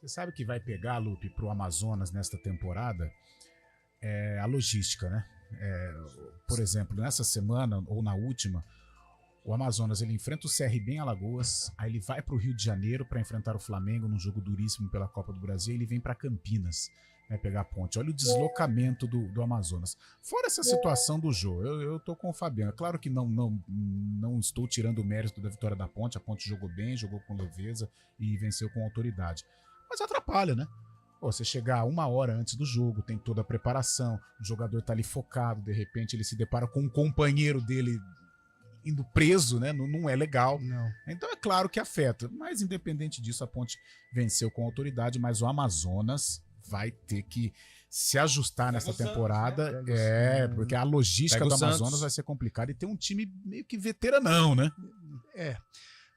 E: Você sabe que vai pegar, Lupe, pro Amazonas nesta temporada? A logística, né? Por exemplo, nessa semana ou na última, o Amazonas ele enfrenta o CRB em Alagoas, aí ele vai para o Rio de Janeiro para enfrentar o Flamengo num jogo duríssimo pela Copa do Brasil, e ele vem para Campinas, né, pegar a ponte. Olha o deslocamento do Amazonas. Fora essa situação do Jô, eu tô com o Fabiano. Claro que não estou tirando o mérito da vitória da Ponte. A Ponte jogou bem, jogou com leveza e venceu com autoridade. Mas atrapalha, né? Você chegar uma hora antes do jogo, tem toda a preparação, o jogador tá ali focado, de repente ele se depara com um companheiro dele indo preso, né? Não é legal.
D: Não.
E: Então é claro que afeta. Mas independente disso, a Ponte venceu com autoridade, mas o Amazonas vai ter que se ajustar nessa temporada. Porque a logística do Amazonas vai ser complicada e tem um time meio que veteranão, né?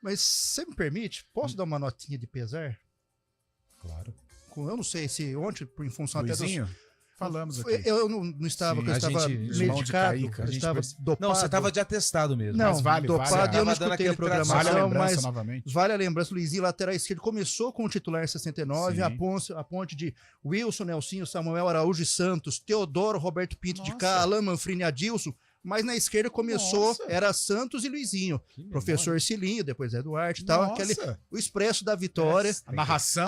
D: Mas você me permite, posso dar uma notinha de pesar?
C: Claro.
D: Eu não sei se ontem, em função
E: Luizinho?
D: até dos...
E: Falamos aqui.
D: Eu não estava, porque eu estava medicado, eu estava dopado.
C: Não, você estava de atestado mesmo.
D: Não,
C: mas vale.
D: Dopado, eu não escutei a programação, mas
E: novamente.
D: Vale a lembrança, Luizinho, lateral esquerdo, começou com o titular em 69, a ponte de Wilson, Nelsinho, Samuel Araújo e Santos, Teodoro, Roberto Pinto de Cá, Alain Manfrini e Adilson, mas na esquerda começou, era Santos e Luizinho. Professor Cilinho, depois Eduardo e tal. O expresso da vitória.
E: A narração.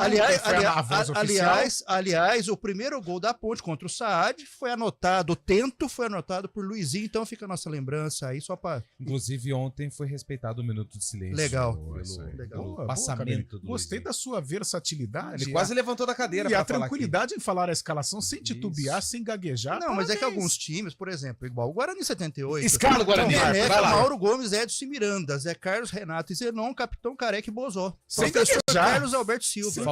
D: Aliás, o primeiro gol da Ponte contra o Saad foi anotado, o tento foi anotado por Luizinho, então fica a nossa lembrança aí só para.
C: Inclusive, ontem foi respeitado o minuto de silêncio.
D: Legal.
C: Pelo passamento do
E: Gostei da sua versatilidade.
C: Ele quase levantou da cadeira.
E: E a tranquilidade em falar a escalação sem titubear, sem gaguejar.
D: Não, mas é que alguns times, por exemplo, igual o Guarani 78.
C: Escala o Guarani.
D: Mauro Gomes, Edson Miranda, Zé Carlos, Renato e Zenon, Capitão Careca e Bozó.
E: Sem
D: Professor
E: gaguejar.
D: Carlos Alberto Silva.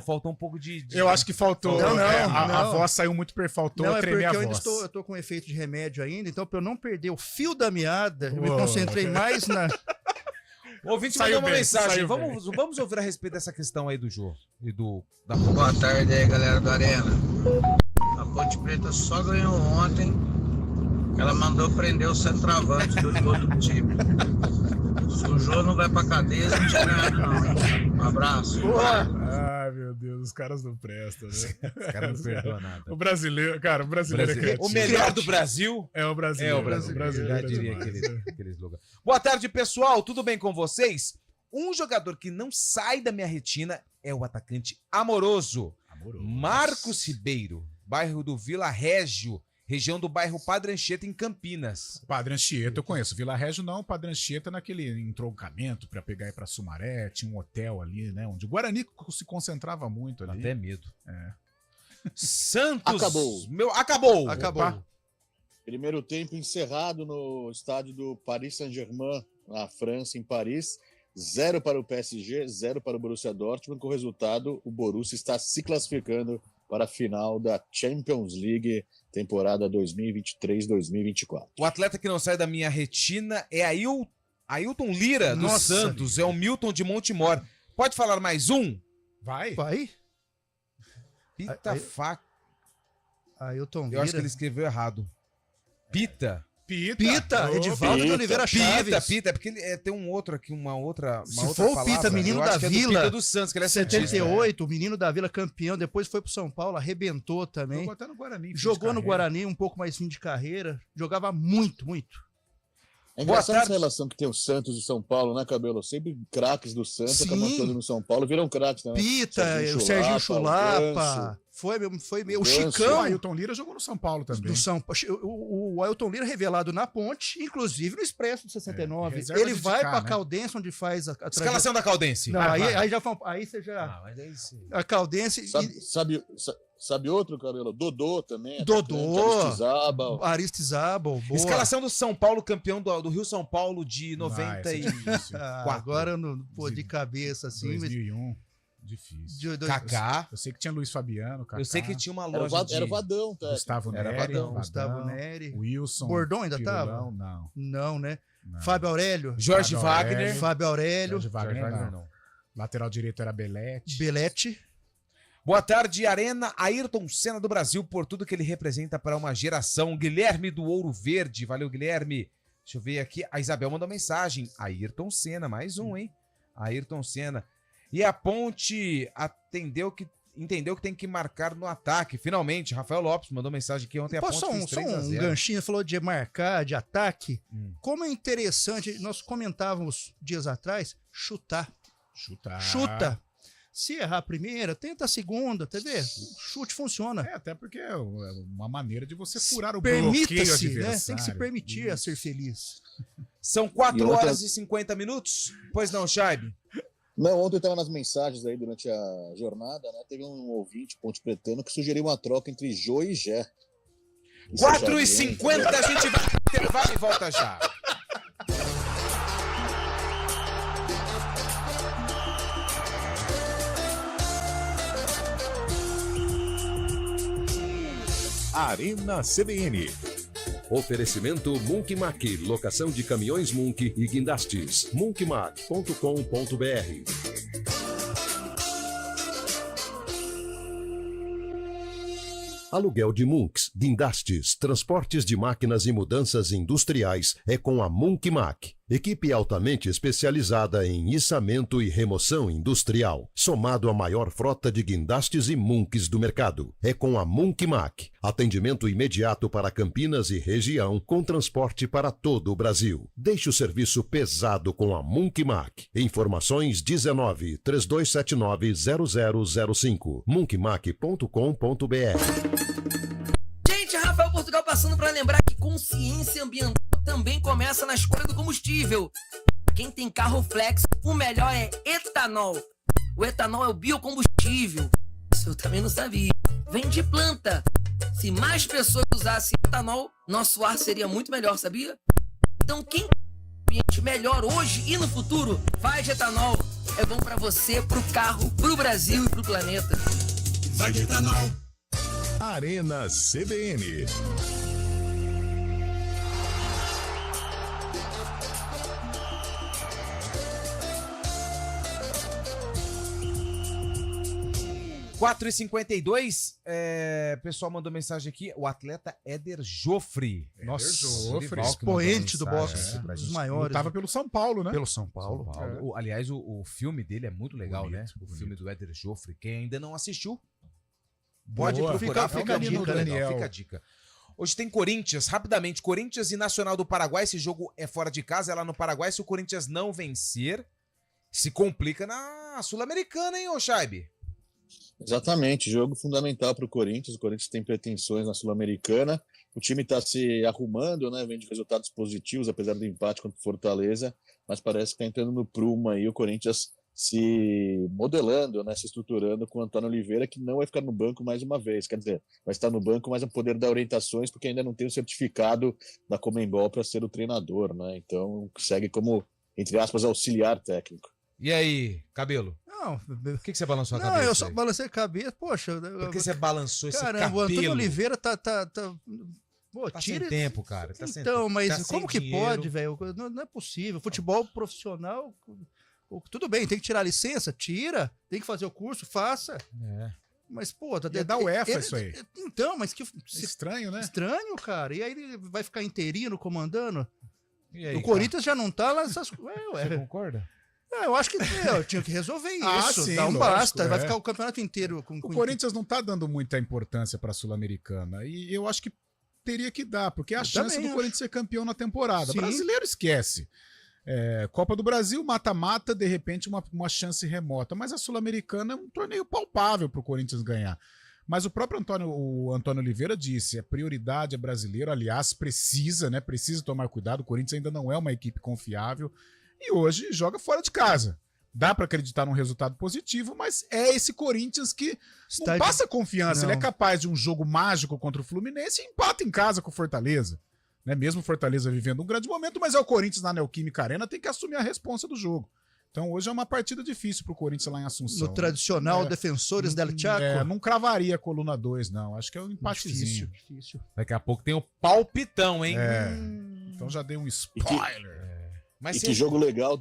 C: Faltou um pouco de...
E: Eu acho que faltou. A voz saiu muito faltou.
D: Não, é
E: porque
D: eu tô com efeito de remédio ainda, então pra eu não perder o fio da meada, eu me concentrei mais na...
C: O ouvinte mandou uma mensagem. Vamos ouvir a respeito dessa questão aí do jogo e da Ponte.
Q: Boa tarde aí, galera do Arena. A Ponte Preta só ganhou ontem. Ela mandou prender o centroavante do outro time. Se o Jô não vai pra cadeia, não tinha ganhado, não. Um abraço.
E: Ai, meu Deus, os caras não prestam, né?
C: Os caras não perdoam nada.
E: O brasileiro é criativo.
C: O melhor do Brasil
E: é o brasileiro.
C: Já diria aquele slogan. Boa tarde, pessoal. Tudo bem com vocês? Um jogador que não sai da minha retina é o atacante Amoroso. Marcos Ribeiro, bairro do Vila Régio, região do bairro Padre Anchieta, em Campinas.
E: Padre Anchieta eu conheço. Vila Régio não, Padre Anchieta naquele entroncamento para pegar e ir para Sumaré, tinha um hotel ali, né? Onde o Guarani se concentrava muito ali.
C: Até medo.
E: É.
C: Santos.
F: Acabou.
C: Acabou.
F: Primeiro tempo encerrado no estádio do Paris Saint-Germain, na França, em Paris. 0 para o PSG, 0 para o Borussia Dortmund. Com o resultado, o Borussia está se classificando para a final da Champions League, temporada 2023-2024.
C: O atleta que não sai da minha retina é Ailton Lira, do Santos. É o Milton de Montemor. Pode falar mais um?
E: Vai.
C: Pita faca.
D: Ailton Lira.
C: Eu acho que ele escreveu errado. Pita,
D: Edivaldo de Oliveira Chaves.
C: Pita, é porque ele tem um outro aqui, uma outra
D: Se
C: outra
D: for o
C: palavra.
D: Pita, menino da Vila.
C: Pita do Santos, que ele é
D: 78, o menino da Vila campeão, depois foi pro São Paulo, arrebentou também.
E: Jogou até no Guarani.
D: Jogou no Guarani, um pouco mais fim de carreira. Jogava muito.
F: É engraçado essa relação que tem o Santos e o São Paulo, né, Cabelo? Sempre craques do Santos, acabam todos no São Paulo, viram craques também.
D: Pita, o Serginho Chulapa, foi meu. O Chicão.
E: O Ailton Lira jogou no São Paulo também.
D: O Ailton Lira revelado na Ponte, inclusive no Expresso do 69.
E: reserva
D: Ele
E: de
D: vai
E: cá,
D: pra
E: né?
D: Caldense, onde faz a
C: Escalação da Caldense.
D: Não, aí você já...
C: mas aí sim.
D: A Caldense...
F: Sabe outro, Cabelo? Dodô também.
D: Aristizábal. Boa.
C: Escalação do São Paulo, campeão do Rio São Paulo de 94.
D: Agora eu não pô de cabeça assim.
E: 2001. Difícil.
C: Kaká.
E: Eu sei que tinha Luiz Fabiano, Kaká.
C: Eu sei que tinha uma loja
F: Era o Vadão, tá?
E: Gustavo
D: Nery.
E: Wilson.
D: Bordão ainda
E: Pirulão,
D: tava? Não, né? Fábio Aurélio.
C: Jorge Wagner.
D: Fábio Aurélio.
E: Jorge Wagner não. Lateral direito era
D: Belete.
C: Boa tarde, Arena. Ayrton Senna do Brasil, por tudo que ele representa para uma geração. Guilherme do Ouro Verde. Valeu, Guilherme. Deixa eu ver aqui. A Isabel mandou mensagem. Ayrton Senna, mais um, hein? Ayrton Senna. E a Ponte entendeu que tem que marcar no ataque. Finalmente, Rafael Lopes mandou mensagem aqui ontem. A Ponte fez 3 a 0.
D: Um ganchinho, falou de marcar, de ataque. Como é interessante, nós comentávamos dias atrás, chuta. Se errar a primeira, tenta a segunda, tá vendo? O chute funciona.
E: Até porque é uma maneira de você furar o bloqueio adversário.
D: Né? Tem que se permitir a ser feliz.
C: São 4 horas e 50 minutos? Pois não, Chaib?
F: Não, ontem eu estava nas mensagens aí durante a jornada, né? Teve um ouvinte ponte-pretano que sugeriu uma troca entre Jô e Gé.
C: 4h50, a gente vai pro intervalo e volta já.
A: Arena CBN.
B: Oferecimento Munk Mac, locação de caminhões Munk e guindastes. munkmac.com.br. Aluguel de Munks, guindastes, transportes de máquinas e mudanças industriais é com a Munk Mac. Equipe altamente especializada em içamento e remoção industrial, somado à maior frota de guindastes e munks do mercado. É com a Munk Mac. Atendimento imediato para Campinas e região, com transporte para todo o Brasil. Deixe o serviço pesado com a Munk Mac. Informações 19 3279 0005. munkmac.com.br.
R: Gente, Rafael Portugal passando para lembrar que consciência ambiental também começa na escolha do combustível. Quem tem carro flex, o melhor é etanol. O etanol é o biocombustível. Isso eu também não sabia. Vem de planta. Se mais pessoas usassem etanol, nosso ar seria muito melhor, sabia? Então quem tem um ambiente melhor hoje e no futuro, faz de etanol. É bom para você, pro carro, pro Brasil e pro planeta.
A: Vai de etanol. Arena CBN.
C: Quatro e 52, pessoal mandou mensagem aqui, o atleta Éder Joffre.
E: Nossa, Joffre,
D: expoente do boxe, dos maiores.
E: Lutava pelo São Paulo, né?
D: Pelo São Paulo.
C: Aliás, o filme dele é muito legal, bonito, né? O filme do Éder Joffre, quem ainda não assistiu, pode procurar, fica a dica, né? Fica a dica. Hoje tem Corinthians, rapidamente, Corinthians e Nacional do Paraguai, esse jogo é fora de casa, é lá no Paraguai, se o Corinthians não vencer, se complica na Sul-Americana, hein, ô Chaibe?
F: Exatamente, jogo fundamental para o Corinthians. O Corinthians tem pretensões na Sul-Americana. O time está se arrumando, né? Vem de resultados positivos, apesar do empate contra o Fortaleza, mas parece que está entrando no prumo aí o Corinthians se modelando, né? Se estruturando com o Antônio Oliveira, que não vai ficar no banco mais uma vez. Quer dizer, vai estar no banco, mas vai poder dar orientações, porque ainda não tem o certificado da Conmebol para ser o treinador, né? Então segue como, entre aspas, auxiliar técnico.
C: E aí, Cabelo?
D: Não.
C: Por que você balançou a
D: Não,
C: cabeça?
D: eu só balancei a cabeça. Poxa.
C: Por que você balançou esse cabelo?
D: Caramba, o Antônio Oliveira tá... Pô,
C: Tá sem tempo, cara. Tá
D: então, mas
C: tá
D: como que
C: dinheiro.
D: pode, velho? Não é possível. Futebol profissional... Tudo bem, tem que tirar a licença? Tira. Tem que fazer o curso? Faça. Mas, pô...
E: É da UEFA isso aí.
D: Então, mas que...
E: Estranho, né?
D: Estranho, cara. E aí ele vai ficar interino comandando?
C: E aí,
D: o Corinthians já não tá lá nessas...
C: Você concorda?
D: Eu acho que eu tinha que resolver isso.
E: Sim,
D: dá um
E: lógico,
D: basta. Vai ficar o campeonato inteiro com...
E: O Corinthians não tá dando muita importância pra Sul-Americana. E eu acho que teria que dar, porque é a chance do Corinthians ser campeão na temporada.
D: Sim.
E: Brasileiro esquece. Copa do Brasil, mata-mata, de repente uma chance remota. Mas a Sul-Americana é um torneio palpável pro Corinthians ganhar. Mas o próprio Antônio Oliveira disse, a prioridade é brasileiro, aliás, precisa tomar cuidado. O Corinthians ainda não é uma equipe confiável e hoje joga fora de casa. Dá para acreditar num resultado positivo, mas é esse Corinthians que não passa confiança.
D: Não.
E: Ele é capaz de um jogo mágico contra o Fluminense e empata em casa com o Fortaleza. Né? Mesmo o Fortaleza vivendo um grande momento, mas é o Corinthians na Neoquímica Arena, tem que assumir a responsa do jogo. Então hoje é uma partida difícil pro Corinthians lá em Assunção.
D: No tradicional Defensores del Chaco.
E: Não cravaria a coluna 2, não. Acho que é um empatezinho.
D: Difícil.
C: Daqui a pouco tem o palpitão, hein?
E: Então já dei um spoiler.
C: Mas
F: que jogo legal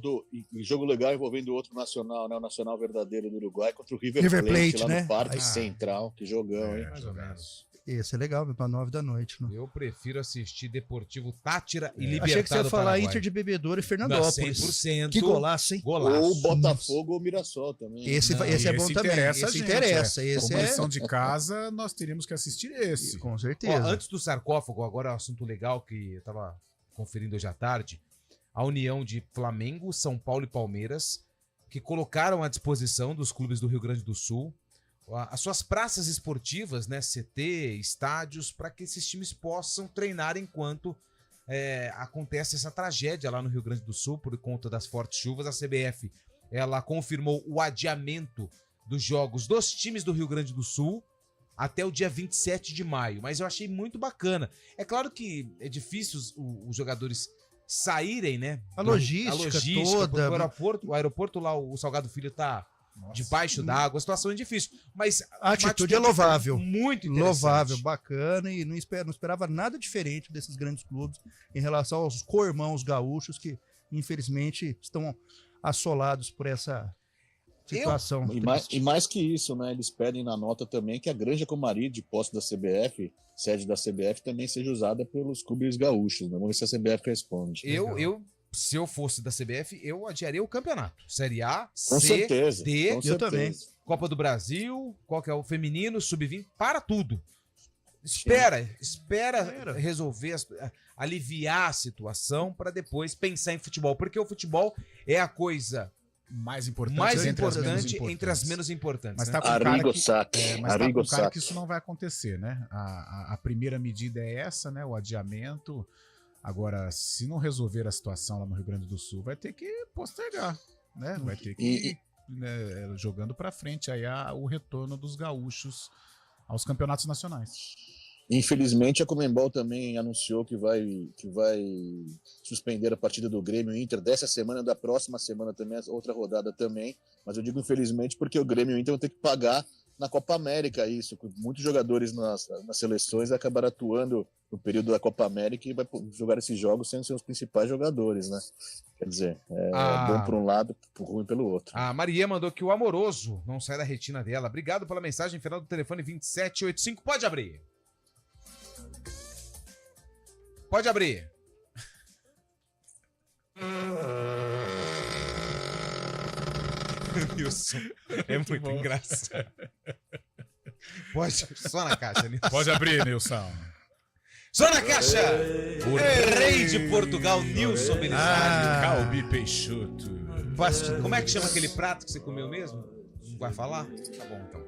F: envolvendo outro nacional, né? O Nacional Verdadeiro do Uruguai contra o River Plate lá
D: né?
F: no Parque Central. Que jogão, hein?
C: Mais ou menos.
D: Esse é legal, para 9h. Né?
C: Eu prefiro assistir Deportivo Tátira e Libertad.
D: Achei que você ia falar
C: Paraguai.
D: Inter de Bebedouro e Fernandópolis.
C: 100%.
D: Que golaço, hein?
F: Ou Botafogo ou Mirassol também.
D: Esse é bom também. Esse interessa.
E: Como lição de casa, nós teríamos que assistir esse.
D: Com certeza.
C: Antes do sarcófago, agora um assunto legal que eu tava conferindo hoje à tarde. A união de Flamengo, São Paulo e Palmeiras, que colocaram à disposição dos clubes do Rio Grande do Sul as suas praças esportivas, né, CT, estádios, para que esses times possam treinar enquanto acontece essa tragédia lá no Rio Grande do Sul por conta das fortes chuvas. A CBF ela confirmou o adiamento dos jogos dos times do Rio Grande do Sul até o dia 27 de maio, mas eu achei muito bacana. É claro que é difícil os jogadores saírem, né?
D: A logística toda.
C: O aeroporto lá, o Salgado Filho tá debaixo d'água, a situação é difícil, mas
D: a atitude é louvável.
C: Muito interessante.
D: Louvável, bacana, e não esperava nada diferente desses grandes clubes em relação aos co-irmãos gaúchos que, infelizmente, estão assolados por essa situação.
F: E mais que isso, né? Eles pedem na nota também que a Granja Comari, de posse da CBF, sede da CBF, também seja usada pelos clubes gaúchos. Né? Vamos ver se a CBF responde.
C: Se eu fosse da CBF, eu adiaria o campeonato. Série A,
F: com
C: C,
F: certeza,
C: D,
F: com
C: eu
F: certeza.
C: também. Copa do Brasil, qual que é o feminino, sub-20, para tudo. Espera resolver, aliviar a situação para depois pensar em futebol, porque o futebol é a coisa
E: mais importante
C: entre as menos importantes.
E: Mas
C: né?
E: tá com cara que isso não vai acontecer, né? A primeira medida é essa, né? O adiamento. Agora, se não resolver a situação lá no Rio Grande do Sul, vai ter que postergar, né? Vai ter que ir jogando para frente aí o retorno dos gaúchos aos campeonatos nacionais.
F: Infelizmente, a Conmebol também anunciou que vai suspender a partida do Grêmio Inter dessa semana, da próxima semana também, outra rodada também. Mas eu digo infelizmente porque o Grêmio Inter vai ter que pagar na Copa América isso. Muitos jogadores nas seleções acabaram atuando no período da Copa América e vai jogar esses jogos sendo seus principais jogadores, né? Quer dizer, bom por um lado, ruim pelo outro.
C: A Maria mandou que o amoroso não sai da retina dela. Obrigado pela mensagem, final do telefone 2785. Pode abrir. Pode abrir. Nilson, é muito engraçado. Pode, só na caixa, Nilson.
E: Pode abrir, Nilson.
C: Só na caixa! O rei de Portugal, Nilson Belisário.
E: Calbi Peixoto.
C: Como é que chama aquele prato que você comeu mesmo? Não vai falar? Tá bom, então.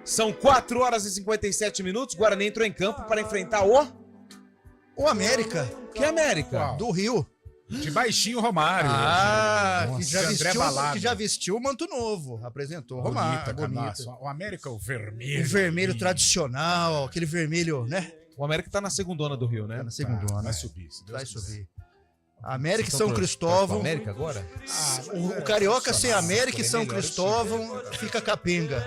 C: São 4 horas e 57 minutos. Guarani entrou em campo para enfrentar
D: o América.
C: Que América?
D: Do Rio.
E: De baixinho Romário.
D: Que já vestiu o manto novo. Apresentou o Romário. Bonito.
E: O América, o vermelho.
D: O vermelho tradicional, aquele vermelho, né?
C: O América tá na segundona do Rio, né?
D: Tá na segundona.
E: Vai subir.
D: Vai subir. América e São Cristóvão.
C: América agora?
D: O Carioca sem América e São Cristóvão fica capenga.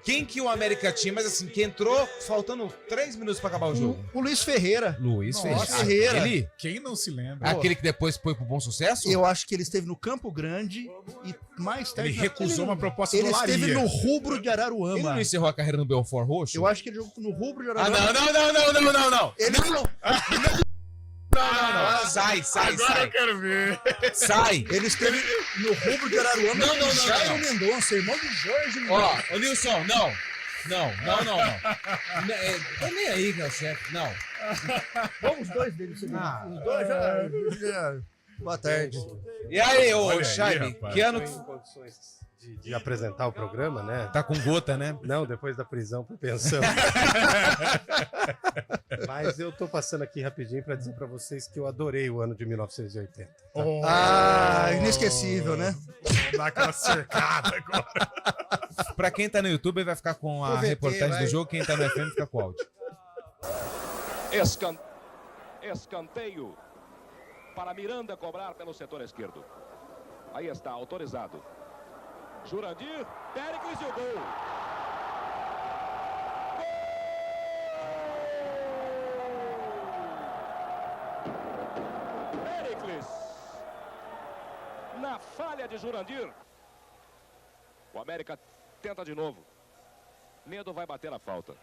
C: Quem que o América tinha, mas assim, que entrou faltando 3 minutos pra acabar o jogo?
D: O Luiz Ferreira.
C: Luiz
D: Ferreira.
C: Ele?
E: Quem não se lembra?
C: Aquele que depois foi pro Bom Sucesso?
D: Eu acho que ele esteve no Campo Grande e mais tarde...
E: Ele recusou uma proposta do
D: Ele esteve no Rubro de Araruama.
C: Ele não encerrou a carreira no Belfort Roxo?
D: Eu acho que ele jogou no Rubro de Araruama.
C: Não.
D: Ele não.
C: Não. Sai.
E: Agora eu quero ver.
C: Sai.
D: Ele esteve no Rubro de Araruama.
C: Não.
D: Jairo Mendonça, irmão de Jorge Mendonça.
C: Ó, Nilson, não. Tá nem aí, meu chefe. Não.
D: Vamos os dois deles. Os dois já. Boa tarde.
C: E aí, ô Chaime, que ano que...
S: condições de apresentar o programa, né?
C: Tá com gota, né?
S: Não, depois da prisão por pensão. Mas eu tô passando aqui rapidinho para dizer para vocês que eu adorei o ano de 1980.
D: Tá? Inesquecível, né?
E: Vamos dar aquela cercada agora.
C: Pra quem tá no YouTube, vai ficar com a reportagem do jogo. Quem tá no FM fica com o áudio.
T: Escanteio para Miranda cobrar pelo setor esquerdo. Aí está, autorizado. Jurandir, Péricles e o gol. Péricles. Na falha de Jurandir. O América tenta de novo. Nedo vai bater a falta.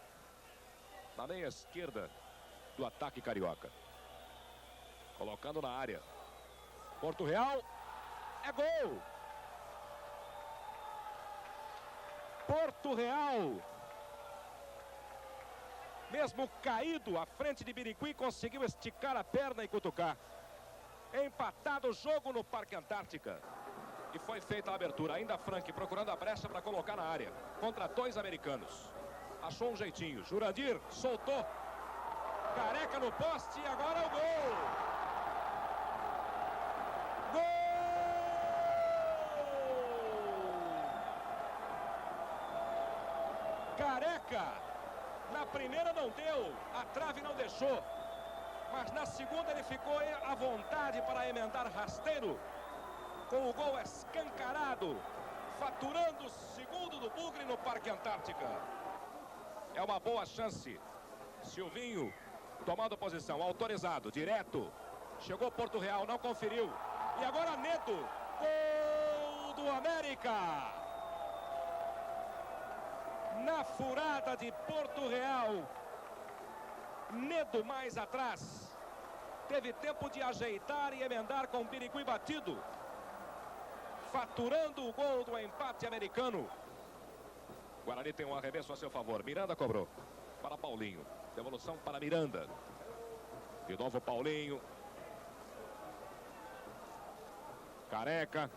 T: Na meia esquerda do ataque carioca. Colocando na área. Porto Real. É gol! Porto Real. Mesmo caído à frente de Birigui, conseguiu esticar a perna e cutucar. Empatado o jogo no Parque Antártica. E foi feita a abertura. Ainda Frank procurando a brecha para colocar na área. Contra 2 americanos. Achou um jeitinho. Jurandir soltou. Careca no poste e agora é o gol. Gol! Careca. Na primeira não deu. A trave não deixou. Mas na segunda ele ficou à vontade para emendar rasteiro. Com o gol escancarado, faturando o segundo do Bugre no Parque Antártica. É uma boa chance. Silvinho tomando posição, autorizado, direto. Chegou Porto Real, não conferiu. E agora Nedo, gol do América. Na furada de Porto Real. Nedo mais atrás. Teve tempo de ajeitar e emendar com o Birigui batido. Faturando o gol do empate americano. Guarani tem um arremesso a seu favor. Miranda cobrou para Paulinho. Devolução para Miranda. De novo Paulinho. Careca.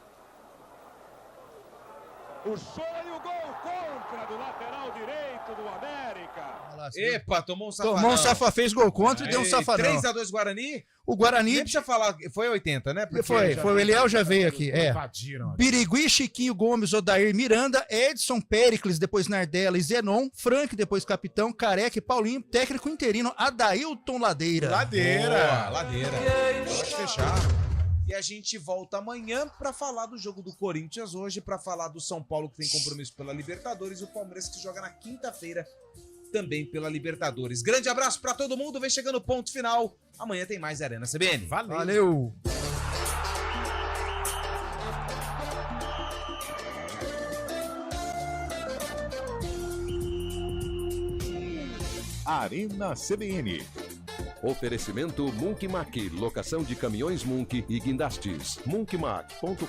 T: O show e o gol contra do lateral direito do América.
C: Epa, tomou um safanão.
D: Tomou um safanão, fez gol contra e deu um safanão.
C: 3-2 Guarani?
D: O Guarani...
C: Nem precisa falar, foi 80, né? Porque
D: foi, o Eliel já veio aqui.
E: Invadiram.
D: Birigui, Chiquinho Gomes, Odair, Miranda, Edson, Péricles, depois Nardella e Zenon, Frank, depois capitão, Careca e Paulinho, técnico interino, Adailton Ladeira.
C: Ladeira. Pode fechar. E a gente volta amanhã para falar do jogo do Corinthians hoje, para falar do São Paulo que tem compromisso pela Libertadores e o Palmeiras que joga na quinta-feira também pela Libertadores. Grande abraço para todo mundo, vem chegando o ponto final. Amanhã tem mais Arena CBN.
D: Valeu.
A: Arena CBN.
B: Oferecimento Munk Mac, locação de caminhões Munk e guindastes. munkmac.com.br